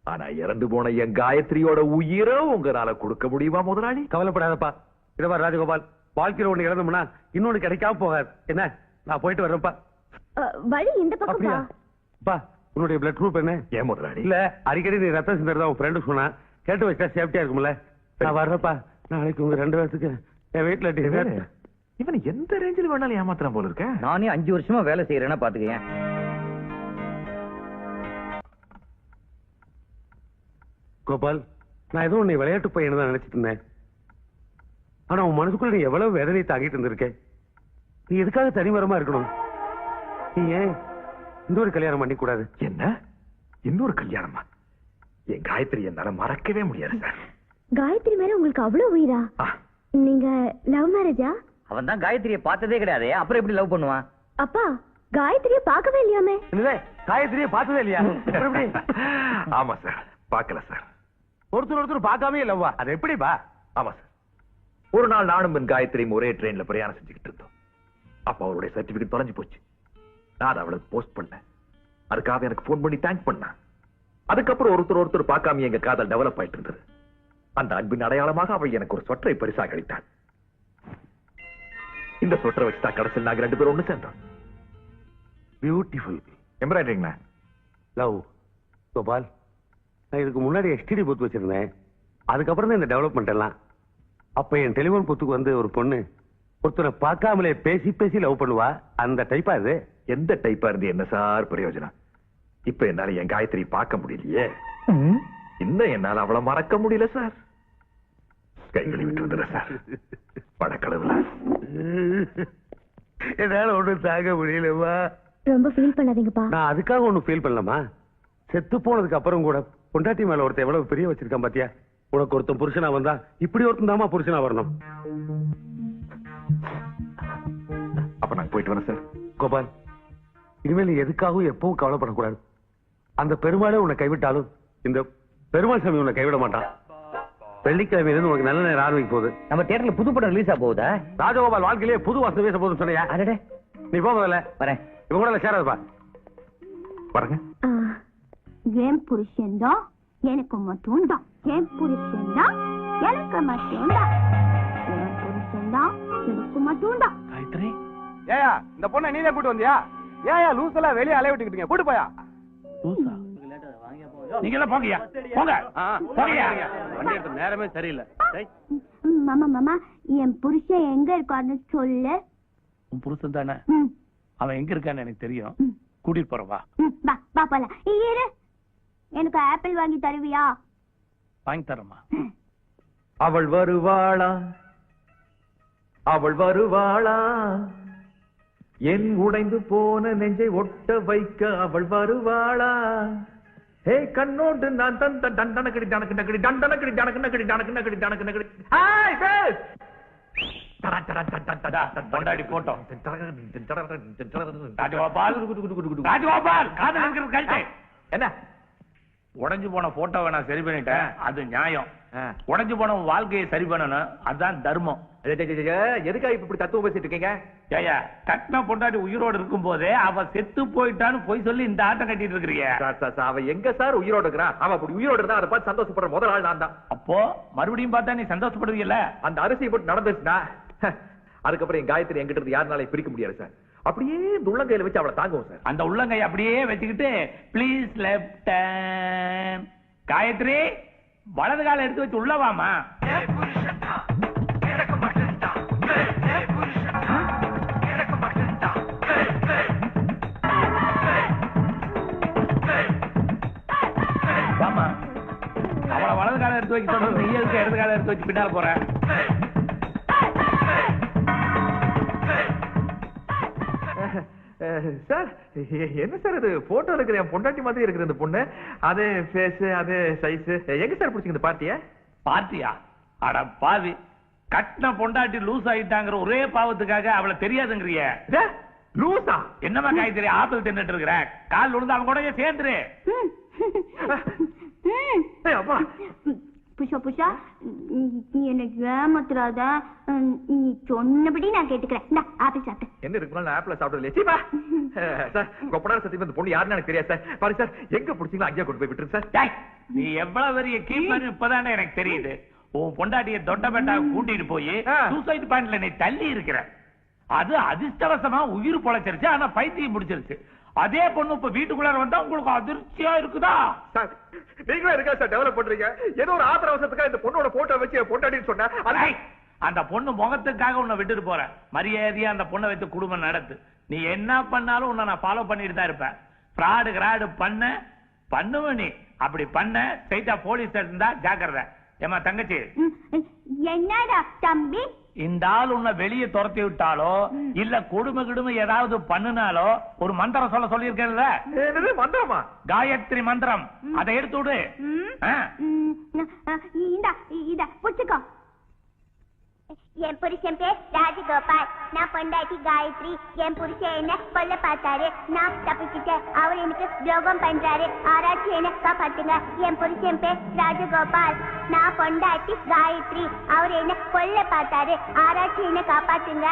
ஆனா இறந்து போன என் காயத்ரியோட உயிரை உங்களால கொடுக்க முடியுமா முதலாளி? கவலைப்படாதப்பா. இதவா ராஜகோபால், வாழ்க்கையில ஒண்ணு இழந்தோம்னா இன்னொன்னு கிடைக்காம போகாது. என்ன, நான் போயிட்டு வர்றேன்ப்பா. வழி இந்த பக்கம். உன்னுடைய பிளட் குரூப் என்ன? ஏன் முதலாளி? இல்ல, அடிக்கடி நீ ரத்தம் சிந்தறதா உன் ஃப்ரெண்டு சொன்னா. கேட்டு வச்சா சேஃப்டியா இருக்கும்ல. நான் வர்றப்பா. நாளைக்கு உங்க 2 பேருக்கு என் வீட்டுல இவன் எந்த ரேஞ்சில் வேணாலும் ஏமாத்துறான் போல இருக்க. நானே 5 வருஷமா வேலை செய்யறேன்னா பாத்துக்கேன். கோபால், நான் ஏதோ உன்னை விளையாட்டு பையன் தான் நினைச்சிட்டு இருந்தேன். ஆனா உன் மனசுக்குள்ள நீ எவ்வளவு வேதனை தாங்கிட்டு இருந்திருக்க. நீ எதுக்காக தனிமரமா இருக்கணும்? நீ ஏன் இன்னொரு கல்யாணம் பண்ணி கூடாது? என்ன இன்னொரு கல்யாணமா? என் காயத்ரி என்னால மறக்கவே முடியாது சார். காயத்ரி மேல உங்களுக்கு அவ்வளவு உயிரா? நீங்க லவ் மேரேஜா? அவன் தான் காயத்ரியை பார்த்ததே கிடையாது, அப்புறம் எப்படி லவ் பண்ணுவான்? அப்பா காயத்ரியை பார்க்கவே இல்லையாமே? காயத்ரியை பார்த்ததே இல்லையா? எப்படி? ஆமா சார், பார்க்கல சார். ஒருத்தர் பார்க்காமே இல்லவா? அது எப்படிப்பா? ஆமா சார், ஒரு நாள் நானும் என் காயத்ரியும் ஒரே ட்ரெயின்ல பிரயாணம் செஞ்சுக்கிட்டு இருந்தோம். அப்ப அவருடைய சர்டிபிகேட் தொலைஞ்சு போச்சு. நான் அவளுக்கு போஸ்ட் பண்ணேன். அதுக்காக எனக்கு போன் பண்ணி தேங்க் பண்ணேன். அதுக்கப்புறம் ஒருத்தர் பார்க்காம எங்க காதல் டெவலப் ஆயிட்டு இருந்தது. அந்த அன்பின் அடையாளமாக அவள் எனக்கு ஒரு சொற்றை பரிசாக அளித்தாள். இந்த சொற்றை வச்சுதான் கடைசியில் நாங்க 2 பேரும் ஒண்ணு சேர்ந்தோம். Beautiful embroidering love. கோபால், நான் இதுக்கு முன்னாடி எஸ்டிடி பூத் வச்சிருந்தேன். அதுக்கப்புறம் தான் இந்த டெவலப்மெண்ட் எல்லாம். அப்ப என் டெலிபோன் பூத்துக்கு வந்து ஒரு பொண்ணு ஒருத்தரை பார்க்காமலே பேசி லவ் பண்ணுவா. அந்த டைப்பா இது? எந்த டைப்பா இருந்து என்ன சார் பிரயோஜனம்? இப்ப என்னால என் காயத்ரி பார்க்க முடியலையே. இன்னும் என்னால அவளை மறக்க முடியல சார். கைகளை விட்டு வந்துடுற சார். படக்கடவுல என்னால ஒண்ணு தாங்க முடியலமா. ரொம்ப ஃபீல் பண்ணாதீங்கப்பா. நான் அதுக்காக ஒண்ணு ஃபீல் பண்ணலாமா? செத்து போனதுக்கு அப்புறம் கூட பொண்டாட்டி மேல ஒருத்தன் எவ்வளவு பெரிய வச்சிருக்கான் பாத்தியா? உனக்கு ஒருத்தன் புருஷனா வந்தா இப்படி ஒருத்தன் தாமா புருஷனா வரணும். அப்ப நாங்க போயிட்டு வரேன் சார். கோபால், இனிமேல் நீ எதுக்காகவும் எப்பவும் கவலைப்படக்கூடாது. அந்த பெருமாளே உன்னை கைவிட்டாலும் இந்த பெருமாள் சாமி உன்னை கைவிட மாட்டான். வெள்ளிக்கிழமையிலிருந்து உனக்கு நல்ல நேரம் ஆரம்பிக்க போகுது. நம்ம தியேட்டர்ல புது படம் ரிலீஸ் ஆக போகுதா? ராஜகோபால் வாழ்க்கையிலே புது வாசம் பேச போதுன்னு சொன்னையா? அடடே, நீ போகல வரேன். இவங்க கூட சேராதுப்பா. பாருங்க, என் புருஷன் தான் எனக்கு மட்டும் தான். என் புருஷன் தான் எனக்கு மட்டும் தான். என் புருஷன் தான் எனக்கு மட்டும் தான். காயத்ரி, ஏயா இந்த பொண்ணை நீனே கூட்டு வந்தியா? ஏயா லூஸ் எல்லாம் வெளியே அலைய விட்டுக்கிட்டீங்க, கூட்டு போயா. நீங்க எல்லாம் போங்கயா, போங்க போங்கயா. வண்டி எடுத்த நேரமே சரியில்லை. மாமா மாமா, என் புருஷன் எங்க இருக்கான்னு சொல்லு. உன் புருஷன் தானே, அவன் எங்க இருக்கான்னு எனக்கு தெரியும். கூட்டிட்டு போறவா? வா வா போலாம். இரு, எனக்கு ஆப்பிள் வாங்கி தருவியா? வாங்கி தரமா? அவள் வருவாளா, அவள் வருவாளா, என் உடைந்து போன நெஞ்சை ஒட்ட வைக்க அவள் வருவாளா. ஹே கண்ணோடு நான் தந்த டண்டனக்கடி டனக்கடி டண்டனக்கடி டனக்கடி டனக்கடி டனக்கடி. ஹாய் பேஸ் பொண்டாடி போட்டோம். ராஜகோபால், ராஜகோபால், காதல் இருக்கிற கழுத்தை என்ன? உடைஞ்சு போன போட்டோவை நான் சரி பண்ணிட்டேன், அது நியாயம். உடைஞ்சு போன வாழ்க்கையை சரி பண்ணணும், அதுதான் தர்மம். எதுக்காக இப்படி தத்துவம் பேசிட்டு இருக்கீங்க? ஏயா, கட்டின பொண்டாட்டி உயிரோடு இருக்கும் போதே அவ செத்து போயிட்டான்னு போய் சொல்லி இந்த ஆட்டம் கட்டிட்டு இருக்கிறீங்க. அவ எங்க சார் உயிரோடு இருக்கிறா? அவ அப்படி உயிரோடு இருந்தா அதை பார்த்து சந்தோஷப்படுற முதல் ஆள் நான் தான். அப்போ மறுபடியும் பார்த்தா நீ சந்தோஷப்படுவீங்கல்ல? அந்த அரிசி போட்டு நடந்துச்சுன்னா அதுக்கப்புறம் என் காயத்ரி எங்கிட்ட இருந்து யாருனாலே பிரிக்க முடியாது சார். அப்படியே இந்த உள்ளங்கையில வச்சு அவளை தாங்குவோம் சார். அந்த உள்ளங்கை அப்படியே வச்சுக்கிட்டு ப்ளீஸ் லெஃப்ட் காயத்ரி வலது கால எடுத்து வச்சு உள்ளவாமா. வாமா, அவளை வலது கால எடுத்து வைக்க சொல்றது, நீ எதுக்கு இடது கால எடுத்து வச்சு பின்னால போற? சார் என்ன சார் இது? போட்டோ இருக்கிற என் பொண்டாட்டி மாதிரி இருக்கிற இந்த பொண்ணு, அதே ஃபேஸ் அதே சைஸ். எங்க சார் பிடிச்சிங்க இந்த பார்ட்டிய? பார்ட்டியா? அட பாவி, கட்டின பொண்டாட்டி லூஸ் ஆயிட்டாங்கிற ஒரே பாவத்துக்காக அவளை தெரியாதுங்கிறிய? லூசா? என்னமா காய்கறி ஆப்பிள் தின்னுட்டு இருக்கிற? கால் விழுந்து அவங்க கூட சேர்ந்துரு. அப்பா புஷா புஷா, நீ எனக்கு ஏமாத்துறாத. நீ சொன்னபடி நான் கேட்டுக்கிறேன். ஆப்பிள் சாப்பிட்டு என்ன இருக்குனாலும் நான் ஆப்பிள் சாப்பிடல. சார் கொப்படார சத்தியமா இந்த பொண்ணு யாருன்னு எனக்கு தெரியாது சார். பாரு சார், எங்க பிடிச்சீங்களோ அங்கேயே கொண்டு போய் விட்டுருங்க சார். நீ எவ்வளவு பெரிய கீப்பர் இப்பதானே எனக்கு தெரியுது. உன் பொண்டாட்டிய தொட்டபெட்டா கூட்டிட்டு போய் சூசைட் பாயிண்ட்ல நீ தள்ளி இருக்கிற. அது அதிர்ஷ்டவசமா உயிர் பொழைச்சிருச்சு, ஆனா பைத்தியம் முடிச்சிருச்சு. அதே பொண்ணு இப்ப வீட்டுக்குள்ளார வந்தா உங்களுக்கு அதிர்ச்சியா இருக்குதா? சார் நீங்களும் இருக்கா சார் டெவலப் பண்றீங்க? ஏதோ ஒரு ஆத்திர அவசரத்துக்காக இந்த பொண்ணோட போட்டோ வச்சு பொண்டாட்டின்னு சொன்னா அந்த பொண்ணு முகத்துக்காக உன்னை விட்டுட்டு போறேன். மரியாதையா அந்த பொண்ணை வைத்து குடும்பம் நடத்து. நீ என்ன பண்ணாலும் உன்னை நான் ஃபாலோ பண்ணிட்டு தான் இருப்பேன். ஃப்ராடு கிராடு பண்ணுவ நீ. அப்படி பண்ண ஸ்ட்ரைட்டா போலீஸ் இருந்தா ஜாக்கிரதை. ஏமா தங்கச்சி, என்னடா தம்பி, இந்த ஆள் உன்னை வெளியே துரத்தி விட்டாலோ இல்ல கொடுமை ஏதாவது பண்ணுனாலோ ஒரு மந்திரம் சொல்லியிருக்கேன்ல. மந்திரமா? காயத்ரி மந்திரம். அதை எடுத்து விடு. இத புடிச்சுக்கோ. என் புருஷன் பேர் ராஜகோபால், நான் பொண்டாட்டி காயத்ரி. என் புருஷன் என்ன கொல்ல பார்த்தாரு, நான் தப்பிச்சுட்டேன். அவர் எனக்கு துரோகம் பண்றாரு, ஆராய்ச்சி என்ன காப்பாத்துங்க. என் புருஷன் பேர் ராஜகோபால், நான் பொண்டாட்டி காயத்ரி. அவர் என்ன கொல்ல பார்த்தாரு, ஆராய்ச்சி என்ன காப்பாத்துங்க.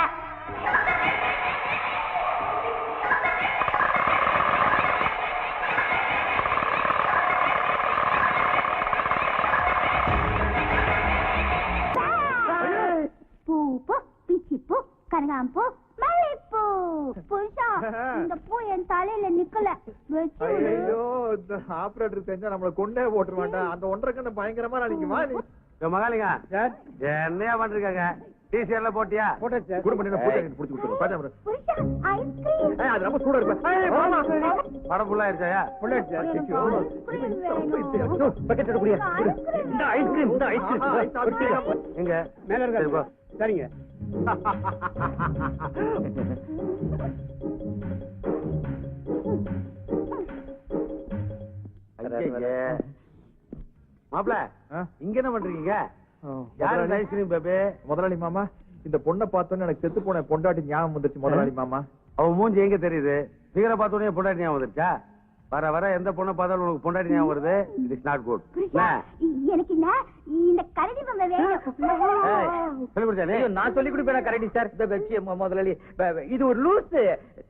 பிச்சிப்பூ, கனகாம்பூ, மல்லிப்பூ. புருஷா, இந்த பூ என் தலையில நிக்கல. ஐயோ, இந்த ஆபரேட்டர் தெரிஞ்சா நம்மள கொண்டே போட்டுருவாண்டா. அந்த ஒன்றரை கண்ண பயங்கரமா நிக்குமா நீ? மகாலிங்க என்னையா பண்றாங்க? டிசிஆர்ல போட்டியா? போட்டாச்சு. குடு பண்ணி போட்டு புடிச்சு கொடுத்துரு. பாஜா ப்ரோ. புருஷா, ஐஸ்கிரீம். அது ரொம்ப சூடா இருக்கு. படம் ஃபுல்லா இருக்காயா? ஃபுல்லா இருக்கு. பக்கெட் எடுக்குறியா? இந்த ஐஸ்கிரீம், இந்த ஐஸ்கிரீம் எங்க மேல இருக்கா? சரிங்க. மாப்பிள, இங்க என்ன பண்றீங்க? யாரு ஐஸ்கிரீம் பேபி? முதலாளி மாமா, இந்த பொண்ணை பார்த்தோன்னு எனக்கு செத்து போன பொண்டாட்டி ஞாபகம் வந்துருச்சு முதலாளி மாமா. அவன் மூஞ்சி எங்க தெரியுது? நீங்கள பார்த்தோன்னே பொண்டாட்டி ஞாபகம் வந்துருச்சா? வர வர எந்த பொண்ணை பார்த்தாலும் உனக்கு பொண்டாட்டி ஞாபகம் வருது. It is not good. எனக்கு இந்த கரடி பொம்மை வேணும். நான் சொல்லி கொடுப்பேன் கரடி சார். முதலாளி, இது ஒரு லூஸ்.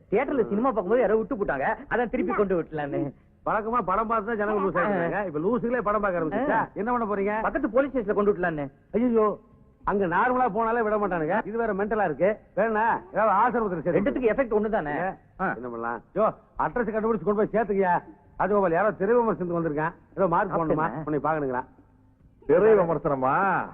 தியேட்டர்ல சினிமா பார்க்கும்போது யாரோ விட்டு போட்டாங்க, அதான் திருப்பி கொண்டு விட்டலான்னு. பழக்கமா படம் பார்த்து ஜனங்க லூஸ் ஆயிட்டாங்க. இப்ப லூசுகளே படம் பார்க்க ஆரம்பிச்சா என்ன பண்ண போறீங்க? பக்கத்து போலீஸ் ஸ்டேஷன்ல கொண்டு விட்டலான்னு. ஐயோ, அங்க நார்மலா போனாலே விட மாட்டானுங்க. இது வேற மென்டலா இருக்கு. வேணா ஏதாவது ஆசிரமத்துக்கு ரெண்டுத்துக்கு எஃபெக்ட் ஒண்ணுதானே. என்ன பண்ணலாம்? யோ, அட்ரஸ் கண்டுபிடிச்சு கொண்டு போய் சேர்த்துக்கியா? ராஜகோபால் யாரோ திரை விமர்சனத்துக்கு வந்திருக்கான். ஏதோ மார்க் போடணுமா? உன்னை பாக்கணுங்களா? திரை விமர்சனமா?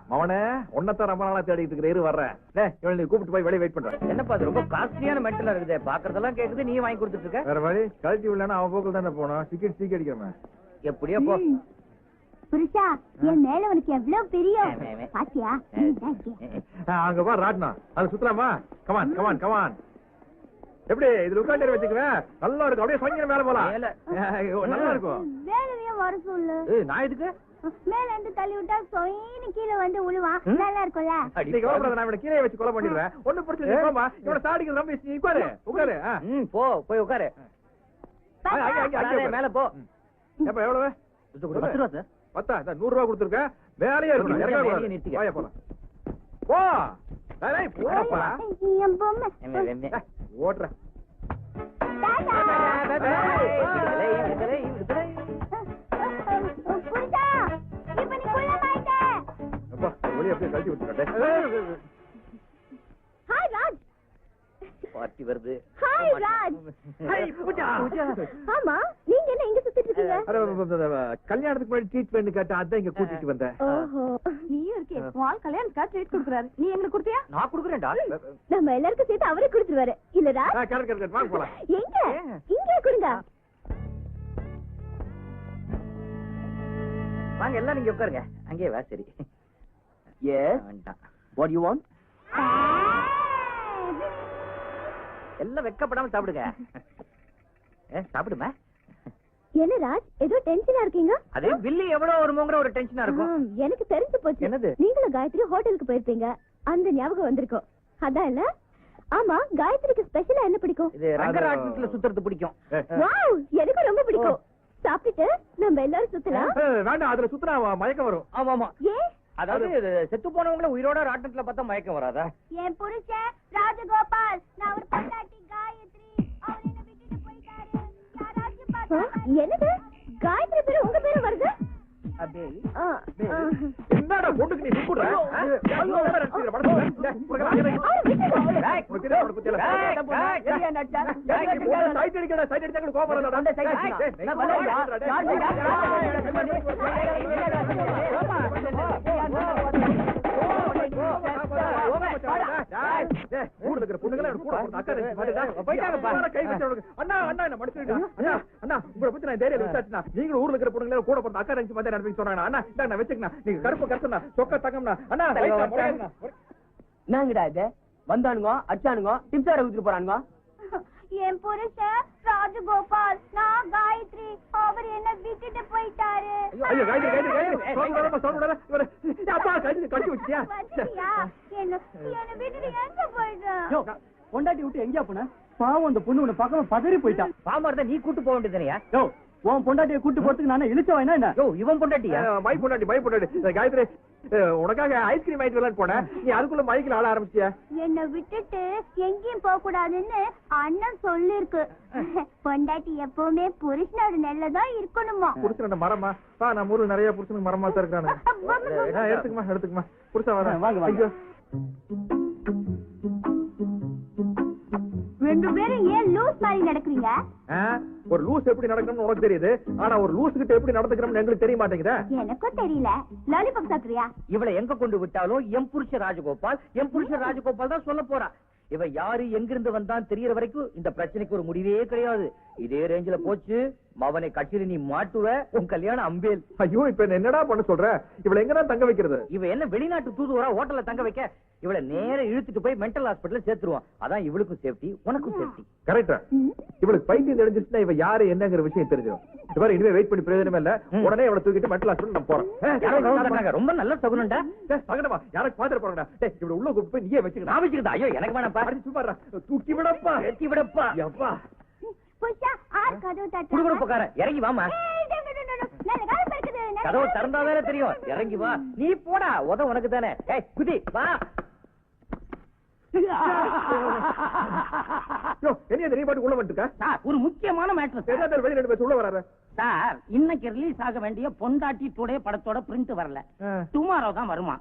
மவனே, உன்னத்தான் ரொம்ப நாளா தேடிட்டு இருக்கிற. வர்றேன். இவனை கூப்பிட்டு போய் வெளியே வெயிட் பண்றேன். என்னப்பா அது ரொம்ப காஸ்ட்லியான மெட்டலா இருக்குது. பாக்குறதெல்லாம் கேக்குது, நீ வாங்கி கொடுத்துட்டு இருக்க. வேற வழி கழட்டி விடலன்னா அவன் போக்குல தானே போனோம். டிக்கெட் சீக்கிரம் அடிக்கிறேன். எப்படியோ போ. புருஷா, என் மேல உனக்கு எவ்வளவு பிரியம் பாத்தியா? அங்க வா ராட்னா, அது சுத்தலாமா? Come on come on come on. எப்படி இதுல உட்காந்து வச்சுக்குவேன். நல்லா இருக்கும். அப்படியே சொங்க மேல போலாம். நல்லா இருக்கும். வேலையே வர சொல்லு. நான் இதுக்கு மேல இருந்து தள்ளி விட்டா சொயின்னு கீழே வந்து உழுவான். நல்லா இருக்கும்ல? நான் இவனை கீழே வச்சு கொலை பண்ணிடுவேன். ஒண்ணு பிடிச்சி போமா. இவனை சாடிக்கு ரொம்ப உட்காரு உட்காரு. போ போய் உட்காரு. மேல போ. எப்ப எவ்வளவு? 10 ரூபா சார். 10 இந்த 100 ரூபா கொடுத்துருக்க. வேலையா இருக்கணும். இறங்க போலாம். போ. டேய் போடா. என் பொம்மை ஓட்ற. புரிதா? இப்ப நீ குள்ளமாயிட்ட. அப்பா, ஒளி அப்படியே கழட்டி விட்டுறேன். ஹாய் ராஜ். பார்ட்டி வருது. ஹாய் ராஜ். ஹாய் பூஜா. ஆமா, நீங்க என்ன இங்க சுத்திட்டு இருக்கீங்க? கல்யாணத்துக்கு முன்னாடி ட்ரீட்மெண்ட் கேட்டா அதான் இங்க கூட்டிட்டு வந்தேன். ஓஹோ, நீயும் இருக்கே. வால் கல்யாணத்துக்கு ட்ரீட் கொடுக்கறாரு. நீ எங்களுக்கு கொடுத்தியா? நான் கொடுக்குறேன்டா. நம்ம எல்லாருக்கும் சேர்த்து அவரே கொடுத்துருவாரு. இல்ல ராஜ்? கரெக்ட் வாங்க போலாம். எங்க? இங்கே கொடுங்க. வாங்க எல்லாம் நீங்க உட்காருங்க. அங்கேயே வா. சரி. Yes, what you want? எல்லாம் வெக்கப்படாம சாப்பிடுங்க. சாப்பிடுமா? என்ன ராஜ், ஏதோ டென்ஷனா இருக்கீங்க? அதே பில்லு எவ்வளவு வருமோங்கிற ஒரு டென்ஷனா இருக்கும். எனக்கு தெரிஞ்சு போச்சு. என்னது? நீங்களும் காயத்ரி ஹோட்டலுக்கு போயிருப்பீங்க. அந்த ஞாபகம் வந்திருக்கும். அதான் இல்ல? ஆமா, காயத்ரிக்கு ஸ்பெஷலா என்ன பிடிக்கும்? இது ரங்கராட்டினத்துல சுத்துறது பிடிக்கும். வாவ், எனக்கு ரொம்ப பிடிக்கும். சாப்பிட்டுட்டு நம்ம எல்லாரும் சுத்தலாம். வேண்டாம், அதுல சுத்தினா மயக்கம் வரும். ஆமா ஆமா. ஏன்? அதாவது செத்து போனவங்கள உயிரோட ராட்டத்துல பார்த்தா மயக்கம் வராதா? என் புருஷன் ராஜகோபால், நான் ஒரு பொண்டாட்டி காயத்ரி. அவர் என்ன விட்டுட்டு போயிட்டாரு. யாராச்சும் பார்த்தா என்னது? காயத்ரி பேரு உங்க பேரு வருது? என்னடா பொண்ணுக்கு நீ கூப்பிடுற? ஊர்ல இருக்கிற பொண்ணுங்கள கூட போறது அக்கா தங்கச்சி மாதிரி போயிட்டாங்கப்பா. கை வச்சு அண்ணா அண்ணா என்ன மன்னிச்சிடுங்க. அண்ணா அண்ணா உங்களை பத்தி நான் தைரியம் விசாரிச்சேன். நீங்களும் ஊர்ல இருக்கிற பொண்ணுங்கள கூட போறது அக்கா தங்கச்சி மாதிரி நடந்து சொன்னாங்க. அண்ணா இந்தாங்க நான் வச்சுக்கண்ணா. நீங்க கருப்பு கருத்துனா சொக்க தங்கம்னா. அண்ணா என்னங்கடா இது? வந்தானுங்க அச்சானுங்க டிப்ஸார ஊத்திட்டு போறானுங்க. என் புருஷன் ராஜகோபால், நான் காயத்ரி, அவர் என்ன விட்டுட்டு போயிட்டாரு. ஐயோ காயத்ரி காயத்ரி காயத்ரி சொல்லுடா அப்பா காயத்ரி கட்டி வச்சியா? வந்துட்டியா? என்ன விட்டுட்டு எங்க போயிட்ட? பொண்டாட்டி விட்டு எங்கயா போன? பாவம் அந்த பொண்ணு உன்னை பார்க்காம பதறி போயிட்டான். பாமா இருந்தா நீ கூட்டு போக வேண்டியதுனையா? யோ உன் பொண்டாட்டியை கூட்டு போறதுக்கு நானே இழுச்சவா என்ன? யோ இவன் பொண்டாட்டியா? மை பொண்டாட்டி காயத்ரி உனக்காக ஐஸ்கிரீம் ஆயிட்டு வரலான்னு போனேன். நீ அதுக்குள்ள மைக்கில் ஆட ஆரம்பிச்சியா? என்ன விட்டுட்டு எங்கேயும் போக கூடாதுன்னு அண்ணன் சொல்லிருக்கு. பொண்டாட்டி எப்பவுமே புருஷனோட நெல்லதான் இருக்கணுமா? புருஷன் மரமா பா நான் ஊர்ல நிறைய புருஷனுக்கு மரமா தான் இருக்கானு. எடுத்துக்குமா புருஷன் வரேன். வாங்க. ரெண்டு பேரும் ஏன் லூஸ் மாதிரி நடக்கிறீங்க? ஒரு லூஸ் எப்படி நடக்கணும்னு உனக்கு தெரியுது. ஆனா ஒரு லூஸ் கிட்ட எப்படி நடந்துக்கிறோம்னு எங்களுக்கு தெரிய மாட்டேங்குதா? எனக்கும் தெரியல. லாலிபாப் சாப்பிடுறியா? இவளை எங்க கொண்டு விட்டாலும் எம் புருஷ ராஜகோபால் தான் சொல்ல போறா. இவ யாரு எங்கிருந்து வந்தான் தெரியற வரைக்கும் இந்த பிரச்சனைக்கு ஒரு முடிவே கிடையாது. இதே ரேஞ்சில போச்சு மவனை கட்சியில நீ மாட்டுவ, உன் கல்யாணம் அம்பேல். ஐயோ இப்ப என்னடா பண்ண சொல்ற? இவளை எங்கதான் தங்க வைக்கிறது? இவ என்ன வெளிநாட்டு தூதுவரா ஹோட்டல்ல தங்க வைக்க? இவளை நேர இழுத்துட்டு போய் மென்டல் ஹாஸ்பிடல்ல சேர்த்துருவான். அதான் இவளுக்கும் சேஃப்டி உனக்கும் சேஃப்டி. கரெக்டா? இவளுக்கு பைத்தியம் தெரிஞ்சிருச்சுன்னா இவ யாரு என்னங்கிற விஷயம் தெரிஞ்சிடும். இவரை இனிமே வெயிட் பண்ணி பிரயோஜனமே இல்ல. உடனே இவளை தூக்கிட்டு மென்டல் ஹாஸ்பிடல் நான் போறேன். ரொம்ப நல்ல சகுனண்டா. சகனமா யாருக்கு பாத்துட்டு போறா? இவளை உள்ள கூப்பிட்டு நீயே வச்சுக்க. நான் வச்சுக்கிட்டா? ஐயோ எனக்கு வேணாப்பா. சும்மா தூக்கி விடப்பா. எத்தி விடப்பா. எப்பா புஷா ஆர் கதவு தட்டா? குடுகுடுப்புக்கார இறங்கி வாமா. நல்ல காலம் இருக்குது. கதவு திறந்தாதானே தெரியும். இறங்கி வா. நீ போடா உத உனக்கு தானே. ஏய் குதி வா. என்ன நீ பாட்டு உள்ள வந்துட்டா? சார் ஒரு முக்கியமான மேட்டர் சார். வெளியில ரெண்டு பேர் உள்ள வராரு சார். இன்னைக்கு ரிலீஸ் ஆக வேண்டிய பொண்டாட்டி டுடே படத்தோட பிரிண்ட் வரல. டுமாரோ தான் வருமா.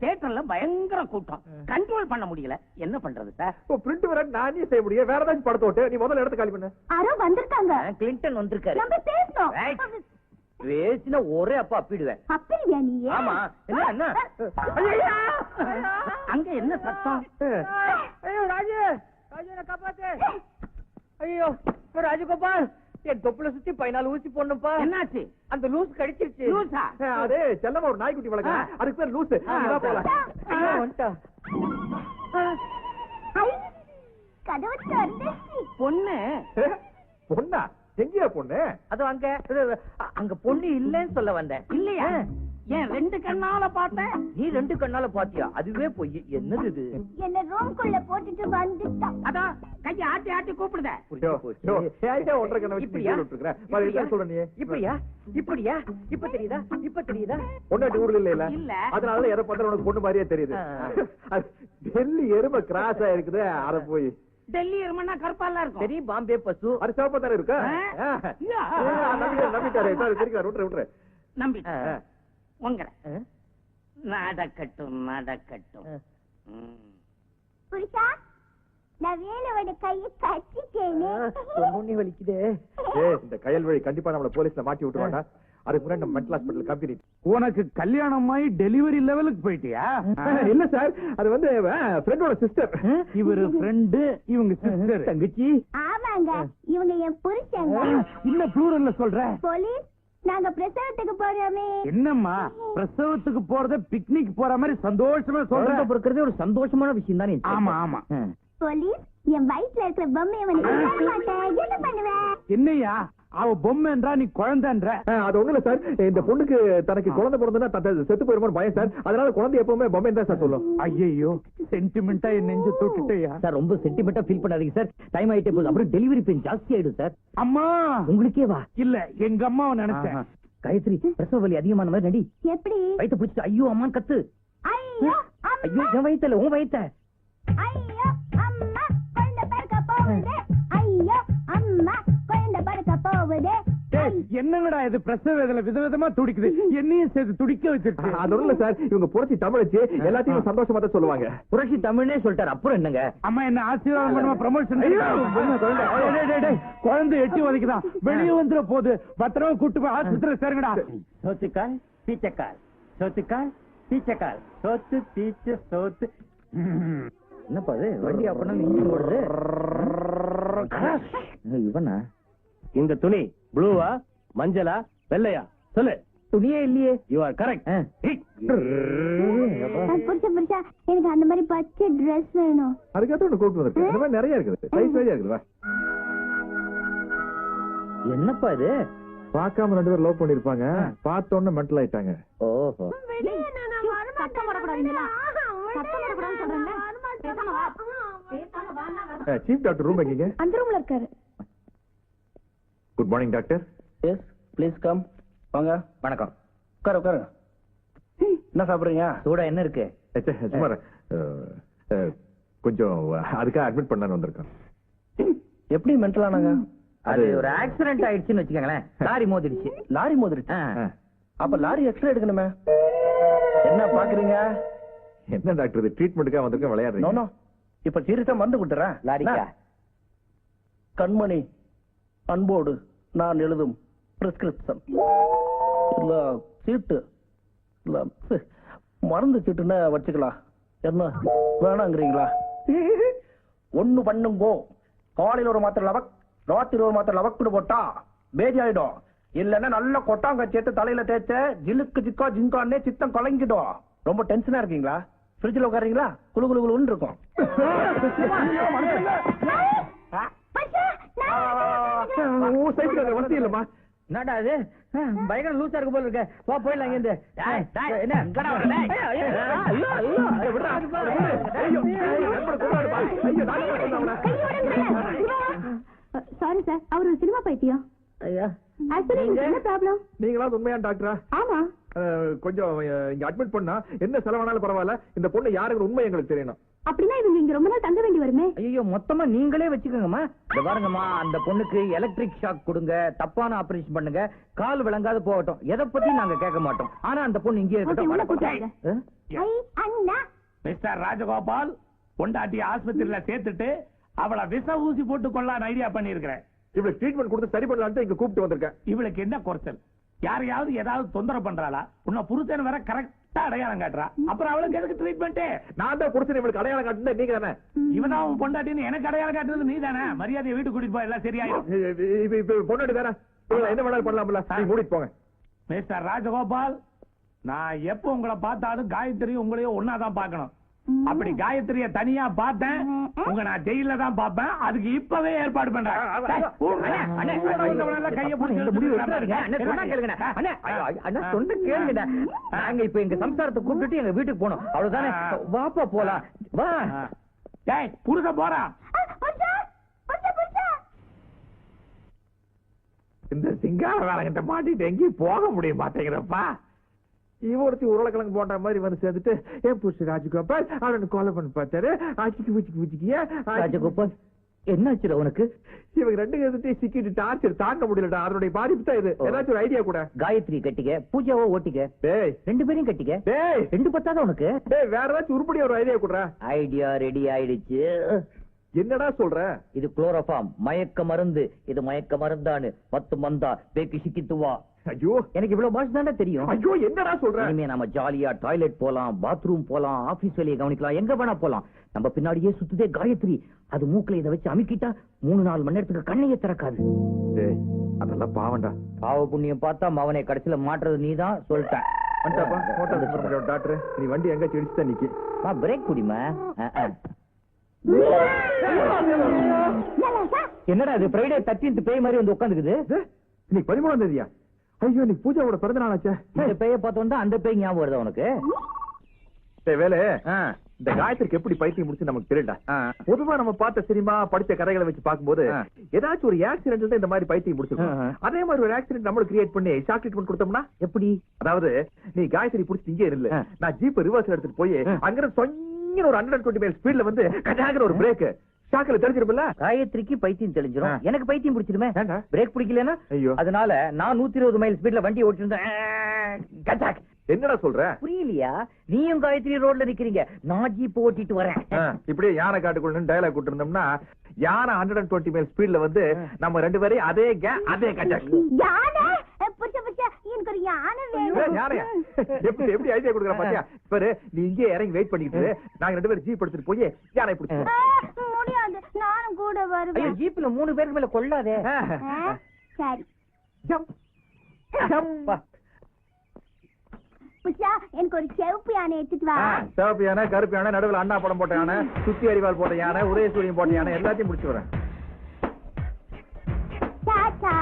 தியேட்டர்ல பயங்கர கூட்டம், கண்ட்ரோல் பண்ண முடியல. என்ன பண்றது சார்? பிரிண்ட் வர நானே செய்ய முடியும். வேற ஏதாச்சும் படத்தோட்டு நீ முதல்ல இடத்த காலி பண்ணு. யாரோ வந்திருக்காங்க. கிளின்டன் வந்திருக்காரு. நம்ம பேசணும். பேசின ஒரே அப்பா அப்பிடுவேன். அப்படியா நீ? ஆமா. என்ன அங்க என்ன சத்தம்? ஐயோ ராஜு காப்பாத்து. ஐயோ ராஜகோபால் என் தொப்புல சுத்தி 14 ஊசி போடணும்பா. என்னாச்சு? அந்த லூஸ் கடிச்சிருச்சு. லூசா? அது செல்லமா ஒரு நாய்க்குட்டி வளர்க்க, அதுக்கு பேர் லூஸ். கதவு திறந்துச்சு. பொண்ணு பொண்ணா? எங்கயா பொண்ணு? அது அங்க பொண்ணு இல்லன்னு சொல்ல வந்தேன். இல்லையா? ஏன் 2 கண்ணால பார்த்தேன். நீ 2 கண்ணால பாத்தியா? அதுவே பொய். என்னது இது? என்ன ரூம்குள்ள போட்டுட்டு வந்துட்டான். அதான் கைய ஆட்டி ஆட்டி கூப்பிடுத. ஒன்றரை கண்ணை வச்சு சொல்ற நீ. இப்படியா? இப்ப தெரியுதா? பொண்ணாட்டி ஊர்ல இல்ல இல்ல. அதனால எதை பார்த்தா உனக்கு பொண்ணு மாதிரியே தெரியுது. டெல்லி எருமை கிராஸ் ஆயிருக்குது. அத போய் டெல்லி எருமைன்னா கருப்பாலாம் இருக்கும். சரி பாம்பே பசு அது சிவப்பா தானே இருக்கா? நம்பிட்டாரு. விட்டுரு நம்பி உங்களை நடக்கட்டும். புருஷா நான் வேலோட கையை கட்டிட்டேனே. வலிக்குதே. இந்த கயல் வழி கண்டிப்பா நம்மள போலீஸ்ல மாட்டி விட்டுருவாங்க. அதுக்கு முன்னாடி நம்ம மென்டல் ஹாஸ்பிடல் கம்பெனி. உனக்கு கல்யாணம் ஆகி டெலிவரி லெவலுக்கு போயிட்டியா? இல்ல சார், அது வந்து ஃப்ரெண்டோட சிஸ்டர். இவரு ஃப்ரெண்டு, இவங்க சிஸ்டர். தங்கச்சி? ஆமாங்க, இவங்க என் புருஷங்க. இல்ல ப்ளூரல்ல சொல்ற. போலீஸ் நாங்க பிரசவத்துக்கு போறோமே. என்னம்மா பிரசவத்துக்கு போறத பிக்னிக் போற மாதிரி சந்தோஷமா சொல்ற. பொறுக்கிறதே ஒரு சந்தோஷமான விஷயம் தானே. ஆமா. போலீஸ் என் வயிற்றுல இருக்கிற பொம்மையை வந்து என்ன பண்ணுவேன்? என்னையா அவ பொம்மைன்றா நீ குழந்தைன்ற? அது ஒண்ணு இல்ல சார், இந்த பொண்ணுக்கு தனக்கு குழந்தை பிறந்தா செத்து போயிருமோ பயம் சார். அதனால குழந்தை எப்பவுமே பொம்மை தான் சார் சொல்லும். ஐயோ சென்டிமெண்டா என் நெஞ்சு தொட்டுட்டேயா சார். ரொம்ப சென்டிமெண்டா ஃபீல் பண்ணாதீங்க சார். டைம் ஆயிட்டே போகுது. அப்புறம் டெலிவரி பெயின் ஜாஸ்தி ஆயிடும் சார். அம்மா உங்களுக்கே வா? இல்ல எங்க அம்மாவை நினைச்சேன். காயத்ரி பிரசவ வலி அதிகமான மாதிரி நடி. எப்படி? வயிற்று பிடிச்சிட்டு ஐயோ அம்மா கத்து. ஐயோ ஐயோ என் வயிற்றுல உன் வயிற்ற. ஐயோ அம்மா குழந்தை பிறக்க போகுது. ஐயோ அம்மா குழந்தை பிறக்க போகுது. என்னங்கடா இது? பிரசவ வேதனை விதவிதமா துடிக்குது. என்னையும் சேர்த்து துடிக்க வச்சிருக்கு. அது ஒண்ணு இல்ல சார், இவங்க புரட்சி தமிழச்சு எல்லாத்தையும் சந்தோஷமா தான் சொல்லுவாங்க. புரட்சி தமிழ்னே சொல்லிட்டாரு. அப்புறம் என்னங்க? அம்மா என்ன ஆசீர்வாதம் பண்ணுவா? ப்ரமோஷன் குழந்தை எட்டி வதைக்குதான். வெளியே வந்துட போகுது. பத்திரமா கூட்டு போய் ஆஸ்பத்திரி சேருங்கடா. சோத்துக்கால் பீச்சக்கால், சோத்துக்கால் பீச்சக்கால், சோத்து பீச்சு சோத்து. என்னப்பா அது வண்டி அப்பனா இன்ஜின் ஓடுது இவனா இந்த துணி ப்ளூவா மஞ்சளா வெள்ளையா சொல்லு. துணியே இல்லையே. You are correct. புரிச்சா எனக்கு அந்த மாதிரி பச்சை ட்ரெஸ் வேணும். அதுக்காக ஒண்ணு கூப்பிட்டு வந்திருக்கேன். இந்த மாதிரி நிறைய இருக்குது, சைஸ் சரியா இருக்குது. என்னப்பா இது? பார்க்காம 2 பேரும் லவ் பண்ணிருப்பாங்க, பார்த்தோன்னு மென்டல் ஆயிட்டாங்க. ஓஹோ. சீஃப் டாக்டர் ரூம் எங்கீங்க? அந்த ரூம்ல இருக்காரு. Good morning doctor. Yes please come. வாங்க. வணக்கம். உட்காரு உட்காரு. என்ன சாப்பிடுறீங்க? சூடா என்ன இருக்கு? சுமார் கொஞ்சம் அதுக்காக அட்மிட் பண்ணலான்னு வந்திருக்கோம். எப்படி மென்டல் ஆனாங்க? அது ஒரு ஆக்சிடென்ட் ஆயிடுச்சுன்னு வச்சுக்கோங்களேன். லாரி மோதிடுச்சு. லாரி மோதிருச்சு? அப்ப லாரி எக்ஸ்ரே எடுக்கணுமே. என்ன பாக்குறீங்க? என்ன டாக்டர் இது ட்ரீட்மெண்ட்டுக்காக வந்திருக்கேன், விளையாடுறீங்க? நோ இப்ப சீரியஸா மருந்து கொடுத்துறேன். லாரிக்கா? கண்மணி அன்போடு நான் எழுதும் பிரிஸ்கிரிப்ஷன் இல்ல சீட்டு இல்ல மருந்து சீட்டுன்னு வச்சுக்கலாம். என்ன வேணாங்கிறீங்களா? ஒண்ணு பண்ணுங்கோ. காலையில் ஒரு மாத்திரை லவக், ராத்திரி ஒரு மாத்திரை லவக்குன்னு போட்டா பேஜி ஆயிடும். இல்லன்னா நல்ல கொட்டாங்க சேர்த்து தலையில தேய்ச்ச ஜிலுக்கு ஜிக்கா ஜிங்கான்னே சித்தம் கலங்கிடும். ரொம்ப டென்ஷனா இருக்கீங்களா? ஃப்ரிட்ஜில் உட்காரீங்களா? குளு குளு குளுன்னு இருக்கும். இல்லம்மா, என்னடா அது? பயங்கர லூசா இருக்கு போல இருக்க. வா போயிடலாம் இங்க. சாரி சார், அவர் ஒரு சினிமா பைத்தியம். ஆக்சுவலி என்ன ப்ராப்ளம்? நீங்களா உண்மையான டாக்டரா? ஆமா. கொஞ்சம் இங்க அட்மிட் பண்ணா என்ன செலவானாலும் பரவாயில்ல, இந்த பொண்ணு யாருக்கு உண்மை எங்களுக்கு தெரியணும். அப்படின்னா இவங்க இங்க ரொம்ப நாள் தங்க வேண்டி வருமே. ஐயோ, மொத்தமா நீங்களே வச்சுக்கோங்கம்மா. இந்த பாருங்கம்மா, அந்த பொண்ணுக்கு எலக்ட்ரிக் ஷாக் கொடுங்க, தப்பான ஆபரேஷன் பண்ணுங்க, கால் விளங்காது போகட்டும், எதை பத்தி நாங்க கேட்க மாட்டோம். ஆனா அந்த பொண்ணு இங்கே இருக்கட்டும். மிஸ்டர் ராஜகோபால், பொண்டாட்டி ஆஸ்பத்திரியில சேர்த்துட்டு அவளை விஷ ஊசி போட்டு கொள்ளலாம் ஐடியா பண்ணி இருக்கிறேன். இவளுக்கு ட்ரீட்மெண்ட் கொடுத்து சரி பண்ணலான்ட்டு இங்க கூப்பிட்டு வந்திருக்கேன். இவளுக்கு என்ன குறைச்சல்? யாரையாவது ஏதாவது தொந்தரவு பண்றாளா? உன்னை புருஷன் வேற கரெக்டா அடையாளம் காட்டுறா. அப்புறம் அவளுக்கு எதுக்கு ட்ரீட்மெண்ட்? நான் தான் புருஷன் இவளுக்கு அடையாளம் காட்டுனேன், நீங்க தானே? இவதான் உன் பொண்டாட்டின்னு எனக்கு அடையாளம் காட்டுறது நீ தானே? மரியாதையை வீட்டுக்கு கூட்டிட்டு போய் எல்லாம் சரியாயிடும். பொண்ணாடி தானே, என்ன வேணாலும் பண்ணலாம்ல, நீங்க கூட்டிட்டு போங்க. மிஸ்டர் ராஜகோபால், நான் எப்ப உங்களை பார்த்தாலும் காயத்ரி உங்களையும் ஒன்னாதான் பார்க்கணும். அப்படி காயத்ரிய தனியா பார்த்தேன், உங்க நான் ஜெயில தான் பார்ப்பேன். அதுக்கு இப்பவே ஏற்பாடு பண்றேன். கைய நாங்க இப்ப எங்க சம்சாரத்தை கூப்பிட்டு எங்க வீட்டுக்கு போனோம், அவ்வளவுதானே? வாப்பா போலாம், வா. புருஷ போறா. இந்த சிங்கார வேலைகிட்ட மாட்டிட்டு எங்கேயும் போக முடிய மாட்டேங்கிறப்பா. இவொருத்தி உருளைக்கிழங்கு போன்ற மாதிரி வந்து சேர்ந்துட்டு என் புருஷ ராஜகோபால் அவனை கொலை பண்ணி பார்த்தாரு. ராஜகோபால், என்ன உனக்கு? இவங்க 2 பேர்த்தையும் சிக்கிட்டு டார்ச்சர் தாங்க முடியலடா. அதனுடைய பாதிப்பு தான் இது. ஏதாச்சும் ஒரு ஐடியா கூட. காயத்ரி கட்டிக்க, பூஜாவோ ஓட்டிக்க. 2 பேரையும் கட்டிக்க. 2 பத்தாதான் உனக்கு? வேற ஏதாச்சும் உருப்படியா ஒரு ஐடியா கூட. ஐடியா ரெடி ஆயிடுச்சு. என்னடா சொல்ற? இது குளோரோஃபார்ம், மயக்க மருந்து. இது மயக்க மருந்தானு மத்து மந்தா பேக்கி சிக்கித்துவா. ஐயோ, எனக்கு இவ்வளவு பாஷை தானே தெரியும். ஐயோ, என்னடா சொல்ற? இனிமே நாம ஜாலியா டாய்லெட் போலாம், பாத்ரூம் போலாம், ஆபீஸ் வேலையை கவனிக்கலாம், எங்க வேணா போலாம். நம்ம பின்னாடியே சுத்துதே காயத்ரி. அது மூக்குல இதை வச்சு அமுக்கிட்டா 3-4 மணி நேரத்துக்கு கண்ணையே திறக்காது. அதெல்லாம் பாவண்டா. பாவ புண்ணியம் பார்த்தா மவனை கடைசியில மாட்டுறது நீதான் சொல்லிட்டேன். டாக்டர், நீ வண்டி எங்க செடிச்சுதான் நிக்கி. பிரேக் குடிமா. என்னடா இது ஃப்ரைடே 13th பேய் மாதிரி வந்து உட்காந்துக்குது. நீ 13ஆம் தேதியா? ஐயோ, நீ பூஜாவோட பிறந்த நாள் ஆச்சே. இந்த பேயை பார்த்தோம் அந்த பேய் ஞாபகம் வருதா உனக்கு? வேலை இந்த காயத்ரிக்கு எப்படி பைத்தியம் முடிச்சு நமக்கு தெரியல. பொதுவா நம்ம பார்த்த சினிமா, படிச்ச கதைகளை வச்சு பார்க்கும்போது ஏதாச்சும் ஒரு ஆக்சிடென்ட்ல தான் இந்த மாதிரி பைத்தியம் முடிச்சிருக்கோம். அதே மாதிரி ஒரு ஆக்சிடென்ட் நம்மளும் கிரியேட் பண்ணி ஷாக் ட்ரீட்மெண்ட் கொடுத்தோம்னா எப்படி? அதாவது நீ காயத்ரி புடிச்சு இங்கே இல்ல, நான் ஜீப் ரிவர்ஸ் எடுத்துட்டு போய் அங்க சொங்கின ஒரு 120 மைல் ஸ்பீட்ல வந்து கட்டாகிற ஒரு பிரேக் ஷாக்ல தெரிஞ்சிருப்பல. காயத்ரிக்கு பைத்தியம் தெளிஞ்சிரும், எனக்கு பைத்தியம் பிடிச்சிருமே. பிரேக் பிடிக்கலன்னா அதனால நான் 120 மைல் ஸ்பீட்ல வண்டி ஓட்டிட்டு இருந்தேன். என்னடா சொல்ற? புரியலையா? நீயும் காயத்ரி ரோட்ல நிக்கிறீங்க, நான் ஜீப் ஓட்டிட்டு வரேன். இப்படியே யானை காட்டுக்குள்ள டயலாக் விட்டு இருந்தோம்னா யானை 120 மைல் ஸ்பீட்ல வந்து நம்ம 2 பேரையும் அதே கட்டாக். யானை புடிச்ச எனக்கு ஒரு யானை வேணும். யாரையா? எப்படி ஐடியா கொடுக்குற பாத்தியா? பாரு, நீ இங்கே இறங்கி வெயிட் பண்ணிட்டு நாங்க 2 பேரும் ஜீப் எடுத்துட்டு போய் யானை பிடிச்சோம். முடியாது, நானும் கூட வருவேன். ஜீப்ல 3 பேருக்கு மேல கொள்ளாதே. சரி. Jump jump. புஷா, எனக்கு ஒரு செவப்பு யானை எடுத்துட்டு வா. சிவப்பு யானை, கருப்பு யானை, நடுவில் அண்ணா படம் போட்ட யானை, சுத்தி அரிவாள் போட்ட யானை, உதயசூரியம் போட்ட யானை எல்லாத்தையும் முடிச்சு வரேன். டாடா.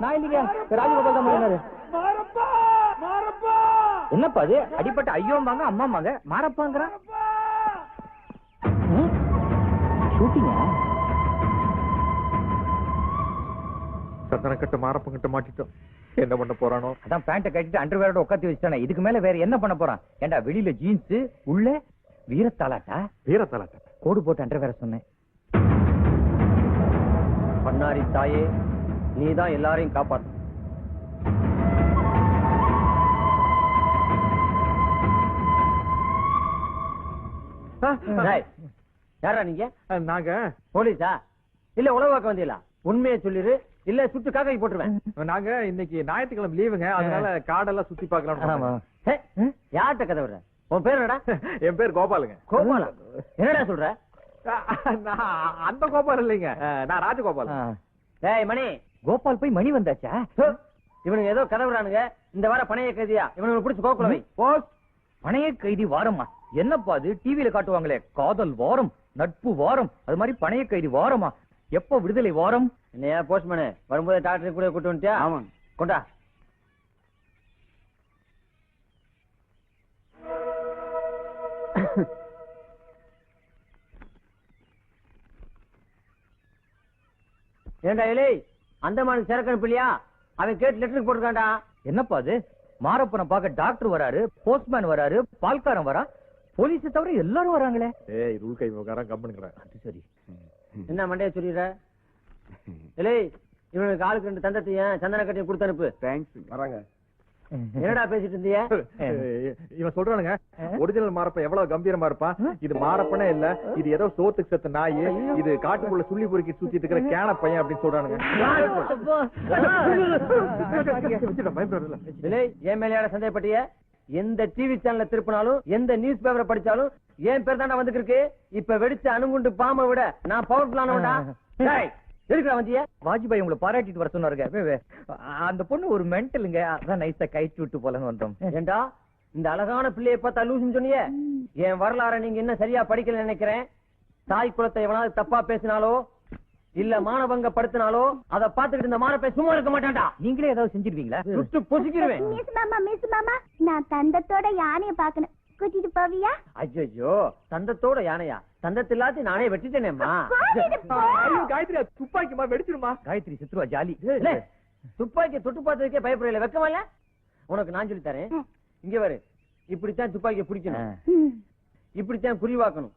நான் இல்லைங்க, ராஜகோபால் தான் பண்ணாரு. என்னப்பா அது? அடிப்பட்ட ஐயோம்பாங்க, அம்மாம்பாங்க, மாரப்பாங்கிறான். ஷூட்டிங்கா? சந்தனக்கட்ட மாரப்பங்கிட்ட மாட்டிட்டோம். என்ன பண்ண போறானோ? அதான் பேண்ட கட்டிட்டு அண்டர்வேரோட உட்காந்து வச்சுட்டானே. இதுக்கு மேல வேற என்ன பண்ண போறான்? ஏண்டா வெளியில ஜீன்ஸ், உள்ள வீரத்தாலாட்டா? வீரத்தாலாட்டா கோடு போட்டு அண்டர்வேர சொன்னேன். பண்ணாரி தாயே, நீதான் எல்லாரையும் காப்பாத்து. யாரா நீங்க? நாங்க போலீஸா இல்ல உளவாக்க வந்தீங்களா? உண்மையை சொல்லிரு, இல்ல சுட்டு காக்காய் போட்டுருவேன். நாங்க இன்னைக்கு ஞாயிற்றுக்கிழமை லீவுங்க, அதனால காடெல்லாம் சுத்தி பார்க்கலாம். யார்கிட்ட கதை விடுற? உன் பேர் என்னடா? என் பேர் கோபாலுங்க. கோபாலா? என்னடா சொல்ற? அந்த கோபால் இல்லைங்க, நான் ராஜகோபால். டேய் மணி, கோபால் போய் மணி வந்தாச்சா? இவனுங்க ஏதோ கதை விடுறானுங்க. இந்த வார பணைய கைதியா இவனுக்கு பிடிச்சு கோக்குல வை. பணைய கைதி வாரமா? என்னப்பா அது? டிவியில காட்டுவாங்களே, காதல் வாரம், நட்பு வாரம், அது மாதிரி பணைய கைதி வாரமா? எப்போ விடுதலை வாரம்? என்னையா போஸ்ட்மேனு வரும்போது டாக்டர் கூட கூட்டு வந்துட்டியா? ஆமா, கொண்டா. ஏண்டா இலை, அந்தமானுக்கு சரக்கு அனுப்பலையா? அவன் கேட்டு லெட்டருக்கு போட்டுருக்கான்டா. என்னப்பா அது? மாரப்பனை பார்க்க டாக்டர் வராரு, போஸ்ட்மேன் வராரு, பால்காரன் வரா, போலீஸ் தவிர எல்லாரும் வராங்களே. ஏய், ரூல் கை முகாரம் கம்பெனிங்கடா. அது சரி. என்ன மண்டைய சொல்லிடுற? இலை, இவனுக்கு ஆளுக்கு 2 தந்தத்தையும் சந்தன கட்டையும் கொடுத்து அனுப்பு. தேங்க்ஸ். வராங்க. என்னடா பேசிட்டு இருந்திய? இவன் சொல்றானுங்க, ஒரிஜினல் மாரப்ப எவ்வளவு கம்பீரமா இருப்பான், இது மாரப்பனே இல்ல, இது ஏதோ சோத்துக்கு செத்த நாய், இது காட்டுக்குள்ள சுள்ளி பொறுக்கி சுத்திட்டு இருக்கிற கேன பையன் அப்படின்னு சொல்றானுங்க. என் மேலையாட சந்தேகப்பட்டிய? எந்த டிவி சேனல்ல திருப்பினாலும், எந்த நியூஸ் பேப்பரை படிச்சாலும் என் பேர் தாண்டா வந்துட்டு இருக்கு. இப்ப வெடிச்ச அணுகுண்டு பாம்பை விட நான் பவர்ஃபுல்லானவன்டா. எதுக்குடா வந்திய? வாஜ்பாய் உங்களை பாராட்டிட்டு வர சொன்னாருங்க. அந்த பொண்ணு ஒரு மென்டலுங்க, அதான் நைஸா கைட்டு விட்டு போலன்னு வந்தோம். ஏண்டா இந்த அழகான பிள்ளைய பார்த்தா லூசுன்னு சொன்னீங்க? என் வரலாற நீங்க இன்னும் சரியா படிக்கல நினைக்கிறேன். தாய் குலத்தை எவனாவது தப்பா பேசினாலோ இல்ல மானபங்கப்படுத்தினாலோ அதை பார்த்துக்கிட்டு இந்த மானப்பை சும்மா இருக்க மாட்டான்டா. நீங்களே ஏதாவது செஞ்சிருவீங்களா? சுட்டு பொசுக்கிடுவேன். மிஸ் மாமா, நான் தந்தத்தோட யானைய பாக்கணும், கூட்டிட்டு போவியா? ஐயோ, தந்தத்தோட யானையா? தந்தத்து எல்லாத்தையும் நானே வெட்டிட்டேனேம்மா. காயத்ரி, துப்பாக்கிமா வெடிச்சிருமா? காயத்ரி சித்ருவா ஜாலி. துப்பாக்கி தொட்டு பார்த்ததுக்கே பயப்படல, வெக்கமா இல்ல? உனக்கு நான் சொல்லி தரேன். இங்க வரு. இப்படித்தான் துப்பாக்கியை பிடிக்கணும், இப்படித்தான் குறிவாக்கணும்.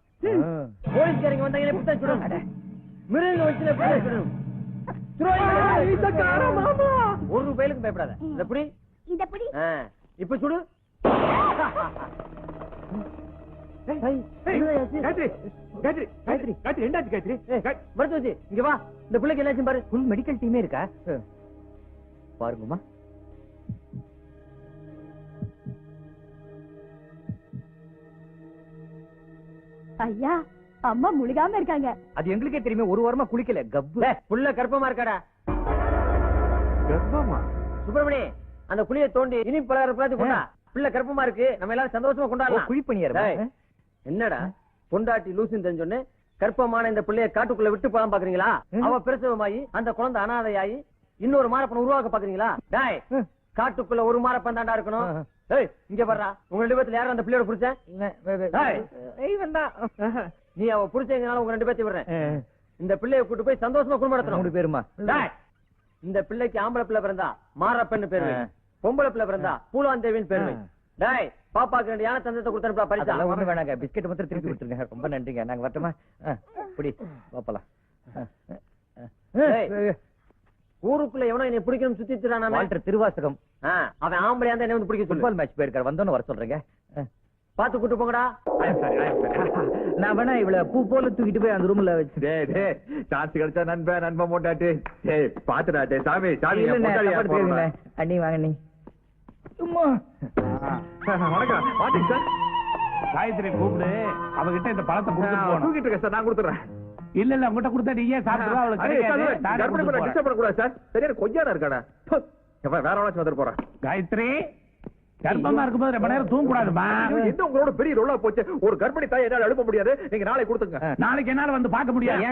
போலீஸ்காரங்க வந்தாங்க இப்படித்தான் சுடணும். மிருக வச்சு சுடணும். ஒரு ரூபாய்க்கு பயப்படாத. எப்படி? இப்ப சுடு. மருத்துவச்சி இங்க வா. இந்த பிள்ளைக்கு என்னாச்சும் பாரு. ஃபுல் மெடிக்கல் டீமே இருக்கா பாருங்கம்மா. ஐயா, அம்மா முழுகாம இருக்காங்க. அது எங்களுக்கே தெரியுமே, ஒரு வாரமா குளிக்கல. கப்பு புள்ள கர்ப்பமா இருக்காடா. கர்ப்பமா? சுப்பிரமணி, அந்த குழியை தோண்டி இனி பலகாரம் கொண்டா. பிள்ளை கர்ப்பமா இருக்கு, நம்ம எல்லாரும் சந்தோஷமா கொண்டாடலாம். குழி பண்ணியாரு. என்னடா பொண்டாட்டி லூசுன்னு தெரிஞ்சோன்னு கர்ப்பமான இந்த பிள்ளைய காட்டுக்குள்ள விட்டு போலாம் பாக்குறீங்களா? அவ பிரசவமாயி அந்த குழந்தை அனாதையாயி இன்னொரு மாரப்பனை உருவாக்க பாக்குறீங்களா? டாய், காட்டுக்குள்ள ஒரு மாரப்பன் தாண்டா இருக்கணும். இங்க வர்றா. உங்க 2 பேத்துல யாரும் அந்த பிள்ளையோட புடிச்ச? நீ அவ புடிச்சதுனால உங்க 2 பேர்த்தையும் விடுறேன். இந்த பிள்ளைய கூட்டு போய் சந்தோஷமா குடும்பம் நடத்தணும். 3 பேருமா? இந்த பிள்ளைக்கு ஆம்பளை பிள்ளை பிறந்தா மாரப்பன் பேரு, பொம்பளை பிள்ளை பிறந்தா பூலாந்தேவின்னு பேரு. டாய், பாப்பாக்கு 2 யானை தந்தத்தை கொடுத்தா பரிசா? ஒண்ணு வேணாங்க, பிஸ்கெட் மட்டும் திருப்பி கொடுத்துருங்க. ரொம்ப நன்றிங்க. நாங்க வரட்டுமா? புடி பாப்பலாம். ஊருக்குள்ள எவனோ என்னை பிடிக்கணும் சுத்திட்டுறான். வால்டர் திருவாசகம். அவன் ஆம்பளையா இருந்தா என்ன வந்து பிடிக்க? ஃபுட்பால் மேட்ச் போயிருக்காரு, வந்தோன்னு வர சொல்றேங்க. பாத்து கூட்டு போங்கடா. நான் வேணா இவள பூ போல தூக்கிட்டு போய் அந்த ரூம்ல வச்சு. டேய் சான்ஸ் கிடைச்சா நண்பன் போட்டாட்டு. டேய் பாத்துடா டேய் சாமி அண்ணி வாங்க நீ. சும்மா வணக்கம் பாத்தீங்க சார். காயத்ரி கூப்பிடு, அவகிட்ட இந்த பழத்தை கொடுத்து தூக்கிட்டு இருக்கேன் சார், நான் கொடுத்துறேன். இல்ல உங்ககிட்ட கொடுத்தா நீயே சாப்பிடுவா, அவளுக்கு டிஸ்டர்ப் பண்ணக்கூடாது சார். சரியா கொஞ்சம் இருக்காடா. வேற எவ்வளவு வந்துட்டு போறேன். காயத்ரி கர்ப்பமா இருக்கும்போது ரொம்ப நேரம் தூங்க கூடாதுமா. என்ன உங்களோட பெரிய ரோலா போச்சு. ஒரு கர்ப்பிணி தாய் என்னால எழுப்ப முடியாது. நீங்க நாளை கொடுத்துங்க. நாளைக்கு என்னால வந்து பார்க்க முடியாது.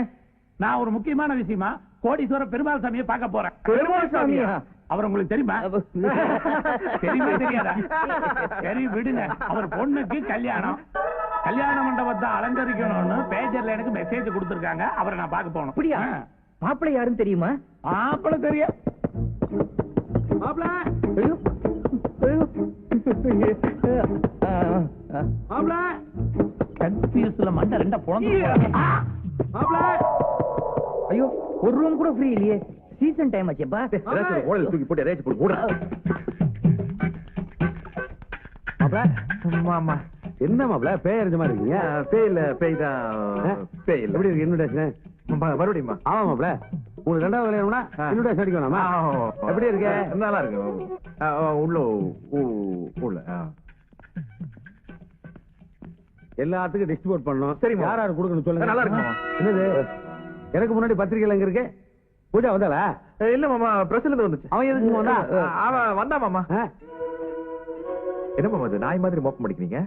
நான் ஒரு முக்கியமான விஷயமா கோடீஸ்வரர் பெருமாள் சாமியை பார்க்க போறேன். பெருமாள் சாமியா? அவர் உங்களுக்கு தெரியுமா? தெரியுமா தெரியாதா? சரி விடுங்க. அவர் பொண்ணுக்கு கல்யாணம் மண்டபத்தை அலங்கரிக்கணும்னு பேஜர்ல எனக்கு மெசேஜ் கொடுத்திருக்காங்க. அவரை நான் பார்க்க போகணும். அப்படியா? மாப்பிள்ளை யாருன்னு தெரியுமா? மாப்பிள்ளை தெரியும். மாப்பிள்ளை கன்ஃபியூஸ்ல மண்டை ரெண்டா பொழந்து. ஐயோ ஒரு ரூம் கூட ஃப்ரீ இல்லையே. சீசன் டைம் ஆச்சேப்பா. தூக்கி போட்டு ரேச்சு போட்டு மாமா. என்ன மாப்பிள பேய் அறிஞ்ச மாதிரி இருக்கீங்க? பேய் தான். எப்படி இருக்கு இன்விடேஷன்? மறுபடியுமா? ஆமா மாப்பிள, உங்களுக்கு ரெண்டாவது கல்யாணம்னா இன்விடேஷன் அடிக்க வேணாமா? எப்படி இருக்கு? நல்லா இருக்கு. உள்ள எல்லாத்துக்கும் டிஸ்ட்ரிபியூட் பண்ணணும். சரி, யார் யார் கொடுக்கணும் சொல்லுங்க. நல்லா இருக்கு. என்னது எனக்கு முன்னாடி பத்திரிகைல எங்க இருக்கு? பூஜா வந்தாளா? இல்ல மாமா, பிரஸ்ல இருந்து வந்துச்சு. அவன் எதுக்கு வந்தா? அவன் வந்தா மாமா. என்ன மாமா இது நாய் மாதிரி மோப்பம் அடிக்கிறீங்க?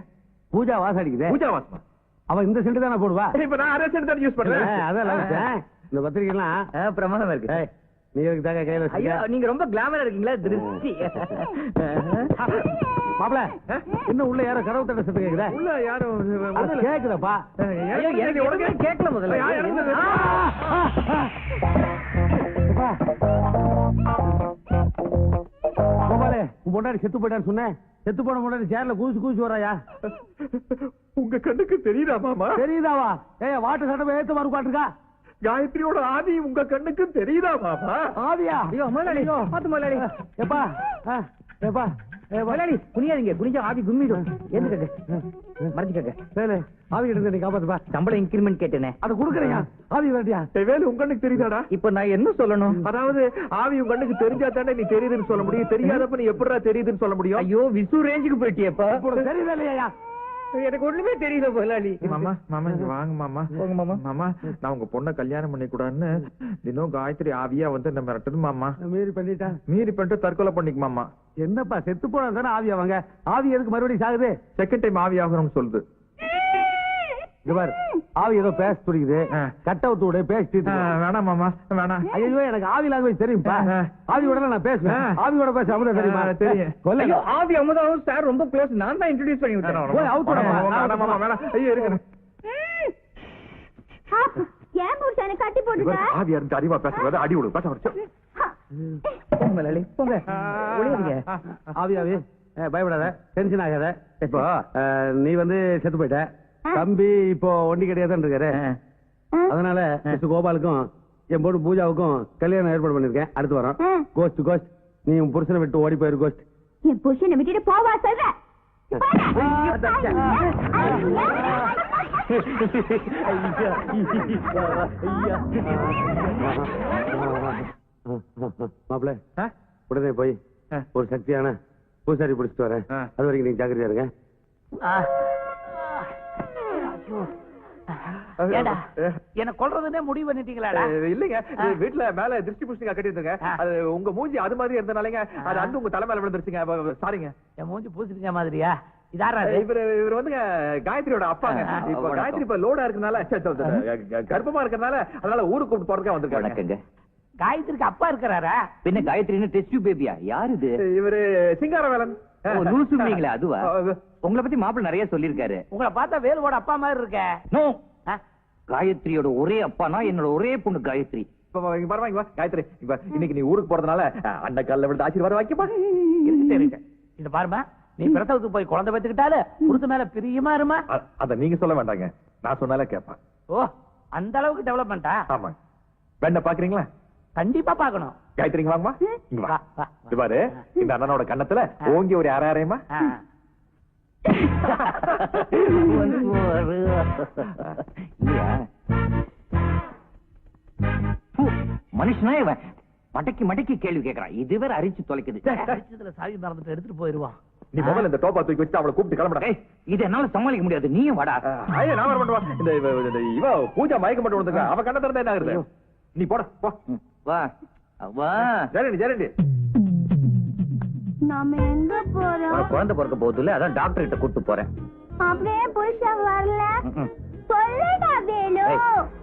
பூஜா வாசம் அடிக்குது. பூஜா வாசமா? அவன் இந்த சென்ட் தானே போடுவா. இப்ப நான் அரே சென்ட் தான் யூஸ் பண்றேன். அதான் இந்த பத்திரிகை எல்லாம் பிரமாதமா இருக்கு. நீ எதுக்கு தாங்க கையில ஐயா நீங்க ரொம்ப கிளாமரா இருக்கீங்களா? திருஷ்டி. மாப்பிள என்ன உள்ள யாரோ கடவுள் தட்ட சத்தம் கேக்குதா? உள்ள யாரும் கேக்குதப்பா. கேட்கல முதல்ல. கோபாலே உன் பொண்டாடி செத்து போயிட்டான்னு சொன்னேன். செத்து போன பொண்டாடி சேர்ல கூச்சு வராயா? உங்க கண்ணுக்கு தெரியுதா மாமா? தெரியுதாவா? வாட்டு சட்டம் ஏத்து மாறு பாட்டுருக்கா. காயத்ரியோட ஆதி உங்க கண்ணுக்கு தெரியுதா மாமா? ஆதியா? ஐயோ முதலாளி பாத்து முதலாளி. எப்பா எப்பா முதலாளி குனியாதீங்க. குனிஞ்சா ஆவி கும்மிடும். எதுக்கு மறைஞ்சுக்கங்க. வேலை ஆவி கிட்ட நீ காப்பாத்துப்பா. சம்பளம் இன்கிரிமெண்ட் கேட்டேனே. அதை கொடுக்குறேன். ஆவி வேண்டியா? வேலை உங்க கண்ணுக்கு தெரியுதாடா? இப்ப நான் என்ன சொல்லணும்? அதாவது ஆவி உங்க கண்ணுக்கு தெரிஞ்சா தானே நீ தெரியுதுன்னு சொல்ல முடியும். தெரியாதப்ப நீ எப்படிடா தெரியுதுன்னு சொல்ல முடியும்? ஐயோ விசு ரேஞ்சுக்கு போயிட்டியப்பா. தெரியுதா இல்லையா? எனக்கு ஒண்ணுமே தெரியல முதலாளி. மாமா இங்க வாங்க மாமா. போங்க மாமா. மாமா நான் உங்க பொண்ணை கல்யாணம் பண்ணி கூடாதுன்னு தினம் காயத்ரி ஆவியா வந்து என்ன மிரட்டுது மாமா. மீறி பண்ணிட்டு தற்கொலை பண்ணிக்கு மாமா. என்னப்பா செத்து போனா தானே ஆவி ஆவாங்க. ஆவி எதுக்கு மறுபடியும் சாகுது? செகண்ட் டைம் ஆவி ஆகணும்னு சொல்லுது. ஆவி ஏதோ பேச துடிக்குது. கட்ட விட்டு பேசிட்டு வேணாம் மாமா வேணாம். ஐயோ எனக்கு ஆவி லாங்குவேஜ் தெரியும்பா. ஆவியோட நான் பேசுவேன். ஆவியோட பேச அமுதா தெரியுமா? தெரியும். ஆவி அமுதாவும் சார் ரொம்ப க்ளோஸ். நான் தான் இன்ட்ரோடியூஸ் பண்ணி விட்டேன். ஐயோ இருக்கு. ஏன் புருஷனை கட்டி போட்டுட்ட? ஆவியா இருந்து அறிவா பேசுறது அடி விடு. பேச முதலாளி போங்க. ஆவி பயப்படாத, டென்ஷன் ஆகாத. இப்போ நீ வந்து செத்து போயிட்ட. தம்பி இப்போ ஒண்டி கிடையாதான் இருக்காரு. அதனால மிஸ்டர் கோபாலுக்கும் என் பொண்ணு பூஜாவுக்கும் கல்யாணம் ஏற்பாடு பண்ணிருக்கேன். அடுத்து வரோம். கோஸ்ட் நீ உன் புருஷனை விட்டு ஓடி போயிரு. கோஸ்ட் என் புருஷனை விட்டுட்டு போவா சொல்ற? மாப்பிள்ள உடனே போய் ஒரு சக்தியான பூசாரி பிடிச்சிட்டு வரேன். அது வரைக்கும் நீங்க ஜாக்கிரதையா இருங்க. என்ன கொல்றதுன்னே முடிவு பண்ணிட்டீங்களா? இல்லைங்க, வீட்டுல மேல டிஸ்ட்ரிபியூஷன் கட்டிருந்தங்க. அது உங்க மூஞ்சி அது மாதிரி இருந்தனாலங்க அது அந்த உங்க தலைமையில விழுந்துருச்சுங்க. சாரிங்க. என் மூஞ்சி பூசிருக்க மாதிரியா? இவர் வந்து காயத்ரியோட அப்பாங்க. இப்ப காயத்ரி இப்ப லோடா இருக்கனால கர்ப்பமா இருக்கனால அதனால ஊருக்கு கூப்பிட்டு போறதுக்காக வந்திருக்காங்க. காயத்ரிக்கு அப்பா இருக்கிறாரா? பின்ன காயத்ரின்னு டெஸ்ட் பேபியா? யாரு இது? இவரு சிங்காரவேலன். லூசுங்களா? அதுவா? உங்களை பத்தி மாப்பிள்ள நிறைய சொல்லிருக்காரு. உங்களை பார்த்தா வேலுவோட அப்பா மாதிரி இருக்க. காயத்ரியோட ஒரே அப்பானா என்னோட ஒரே பொண்ணு காயத்ரி. காயத்ரி இப்ப இன்னைக்கு நீ ஊருக்கு போறதுனால அந்த காலில் விழுந்து ஆசீர்வாதம் வாங்கிப்பா. இது பாருமா, நீ பிரசவத்துக்கு போய் குழந்தை பெற்றுக்கிட்டால புருஷ மேல பிரியமா இருமா. அத நீங்க சொல்ல வேண்டாங்க, நான் சொன்னாலே கேட்பேன். ஓ, அந்த அளவுக்கு டெவலப்மெண்டா? ஆமா. வேண்ட பாக்குறீங்களா? கண்டிப்பா பாக்கணும். காயத்ரி வாங்கம்மா. இங்க வா. இது பாரு, இந்த அண்ணனோட கண்ணத்துல ஓங்கி ஒரு அரையமா. மனுஷனா இவன் மடக்கி மடக்கி கேள்வி கேட்கறான். இது வேற அரிச்சு தொலைக்குது. சாவி மறந்துட்டு எடுத்துட்டு போயிருவான். நீ முதல்ல இந்த டோப்பா தூக்கி வச்சு அவளை கூப்பிட்டு கிளம்புடா. இது என்னால சமாளிக்க முடியாது. நீயும் வாடா. ஐயா நான் வர மாட்டேன். இவ பூஜா மயக்க மட்டும் விடுங்க. அவ கண்ண திறந்தா என்ன ஆகுது? நீ போட போ. வா வா. ஜெரண்டி நாம எங்க போறோம்? குழந்தை பிறக்க போகுதுல்ல, அதான் டாக்டர் கிட்ட கூட்டு போறேன். அப்படியே புருஷன் வரல சொல்லுடா வேலு.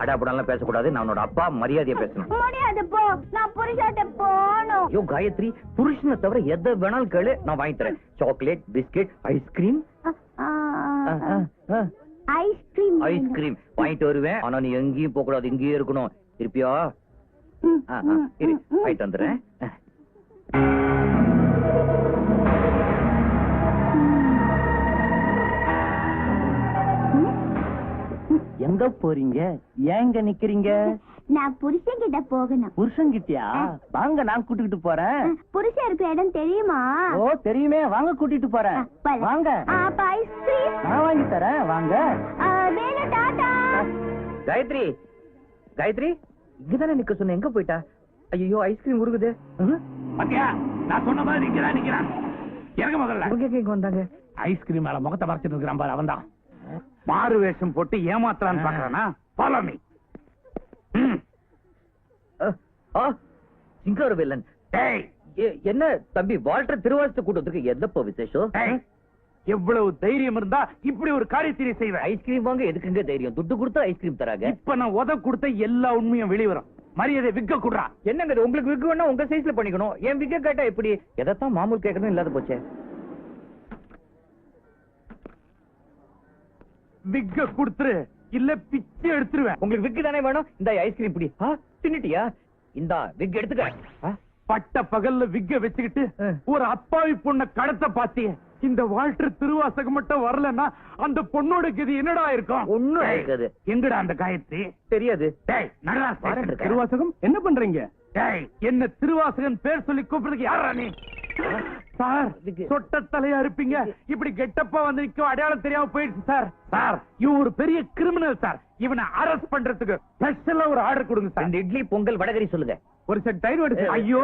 அடாபடாலாம் பேசக்கூடாது. நான் உன்னோட அப்பா, மரியாதையா பேசணும். முடியாது போ, நான் புருஷாட்ட போகணும். ஐயோ காயத்ரி, புருஷனை தவிர எதை வேணாலும் கேளு, நான் வாங்கி தரேன். Chocolate, biscuit, ice cream. Ice cream ice cream வாங்கிட்டு வருவேன். ஆனா நீ எங்கேயும் போக கூடாது, இங்கேயே இருக்கணும். இருப்பியா? இரு, வாங்கிட்டு வந்துடுறேன். எங்க போறீங்க? ஏங்க நிக்கிறீங்க? நான் புருஷன் கிட்ட போகணும். புருஷன் கிட்டயா? வாங்க, நான் கூட்டிட்டு போறேன். புருஷன் இருக்கிற இடம் தெரியுமா? ஓ தெரியுமே, வாங்க கூட்டிட்டு போறேன். வாங்க. அப்ப ஐஸ்கிரீம் நான் வாங்கி தரேன், வாங்க. வேலு டாடா. காயத்ரி, காயத்ரி, இங்கதானே நிக்க சொன்ன, எங்க போயிட்டா? ஐயோ ஐஸ்கிரீம் உருகுது. பாத்தியா, நான் சொன்ன மாதிரி நிக்கிறான். இறங்க முதல்ல. இங்க வந்தாங்க. ஐஸ்கிரீம் மேல முகத்தை மறைச்சிட்டு இருக்கிறான் பாரு, அவன் தான். மாறு வேஷம் போட்டு ஏமாத்தலான்னு பாக்குறானா? Follow me. சிங்கார வேலன். என்ன தம்பி, வால்டர் திருவாசத்தை கூட்டத்துக்கு எதப்போ விசேஷம்? எவ்வளவு தைரியம் இருந்தா இப்படி ஒரு காரியத்தை செய்வேன்? ஐஸ்கிரீம் வாங்க எதுக்குங்க தைரியம்? துட்டு கொடுத்தா ஐஸ்கிரீம் தராங்க. இப்ப நான் உத கொடுத்த எல்லா உண்மையும் வெளிவரும். மரியாதை விக்க குடுறா. என்னங்க உங்களுக்கு விக்கு வேணா உங்க சைஸ்ல பண்ணிக்கணும். என் விக்க கேட்டா எப்படி? எதத்தான் மாமூல் கேட்கணும் இல்லாத போச்சே. விக்க குடுத்துரு, இல்ல பிச்சை எடுத்துருவேன். உங்களுக்கு விக்கு தானே வேணும். இந்த ஐஸ்கிரீம் பிடி. தின்னுட்டியா? இந்த விக் எடுத்துக்க. பட்ட பகல்ல விக்க வச்சுக்கிட்டு ஒரு அப்பாவி பொண்ண கடத்த பாத்தியே. இந்த வால்டர் திருவாசகம் மட்டும் வரலன்னா அந்த பொண்ணோட கதி என்னடா இருக்கும்? ஒண்ணும் இருக்காது. எங்கடா அந்த காயத்ரி? தெரியாது. திருவாசகம் என்ன பண்றீங்க? என்ன திருவாசகன் பேர் சொல்லி கூப்பிடுறதுக்கு யாரா நீ? சார், சொட்ட தலையா இருப்பீங்க, இப்படி கெட்டப்பா வந்து நிக்க அடையாளம் தெரியாம போயிடுச்சு சார். சார், இவன் ஒரு பெரிய கிரிமினல் சார். இவனை அரெஸ்ட் பண்றதுக்கு ஸ்பெஷலா ஒரு ஆர்டர் கொடுங்க சார். 2 இட்லி பொங்கல் வடகரி சொல்லுங்க. ஒரு செட் டைர் வடி. ஐயோ,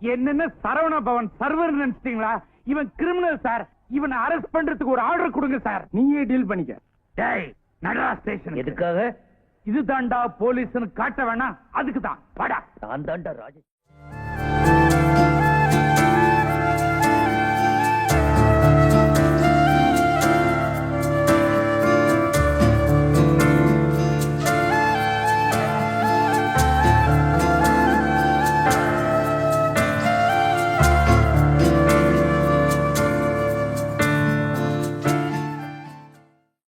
என்னென்ன சரவண பவன் சர்வர் நினைச்சிட்டீங்களா? இவன் கிரிமினல் சார். இவனை அரெஸ்ட் பண்றதுக்கு ஒரு ஆர்டர் கொடுங்க சார். நீயே டீல் பண்ணிக்க. டேய், நடரா ஸ்டேஷன். எதுக்காக? இதுதான்டா போலீஸ்னு காட்ட வேணாம், அதுக்குதான். வாடா. நான் தான்டா ராஜ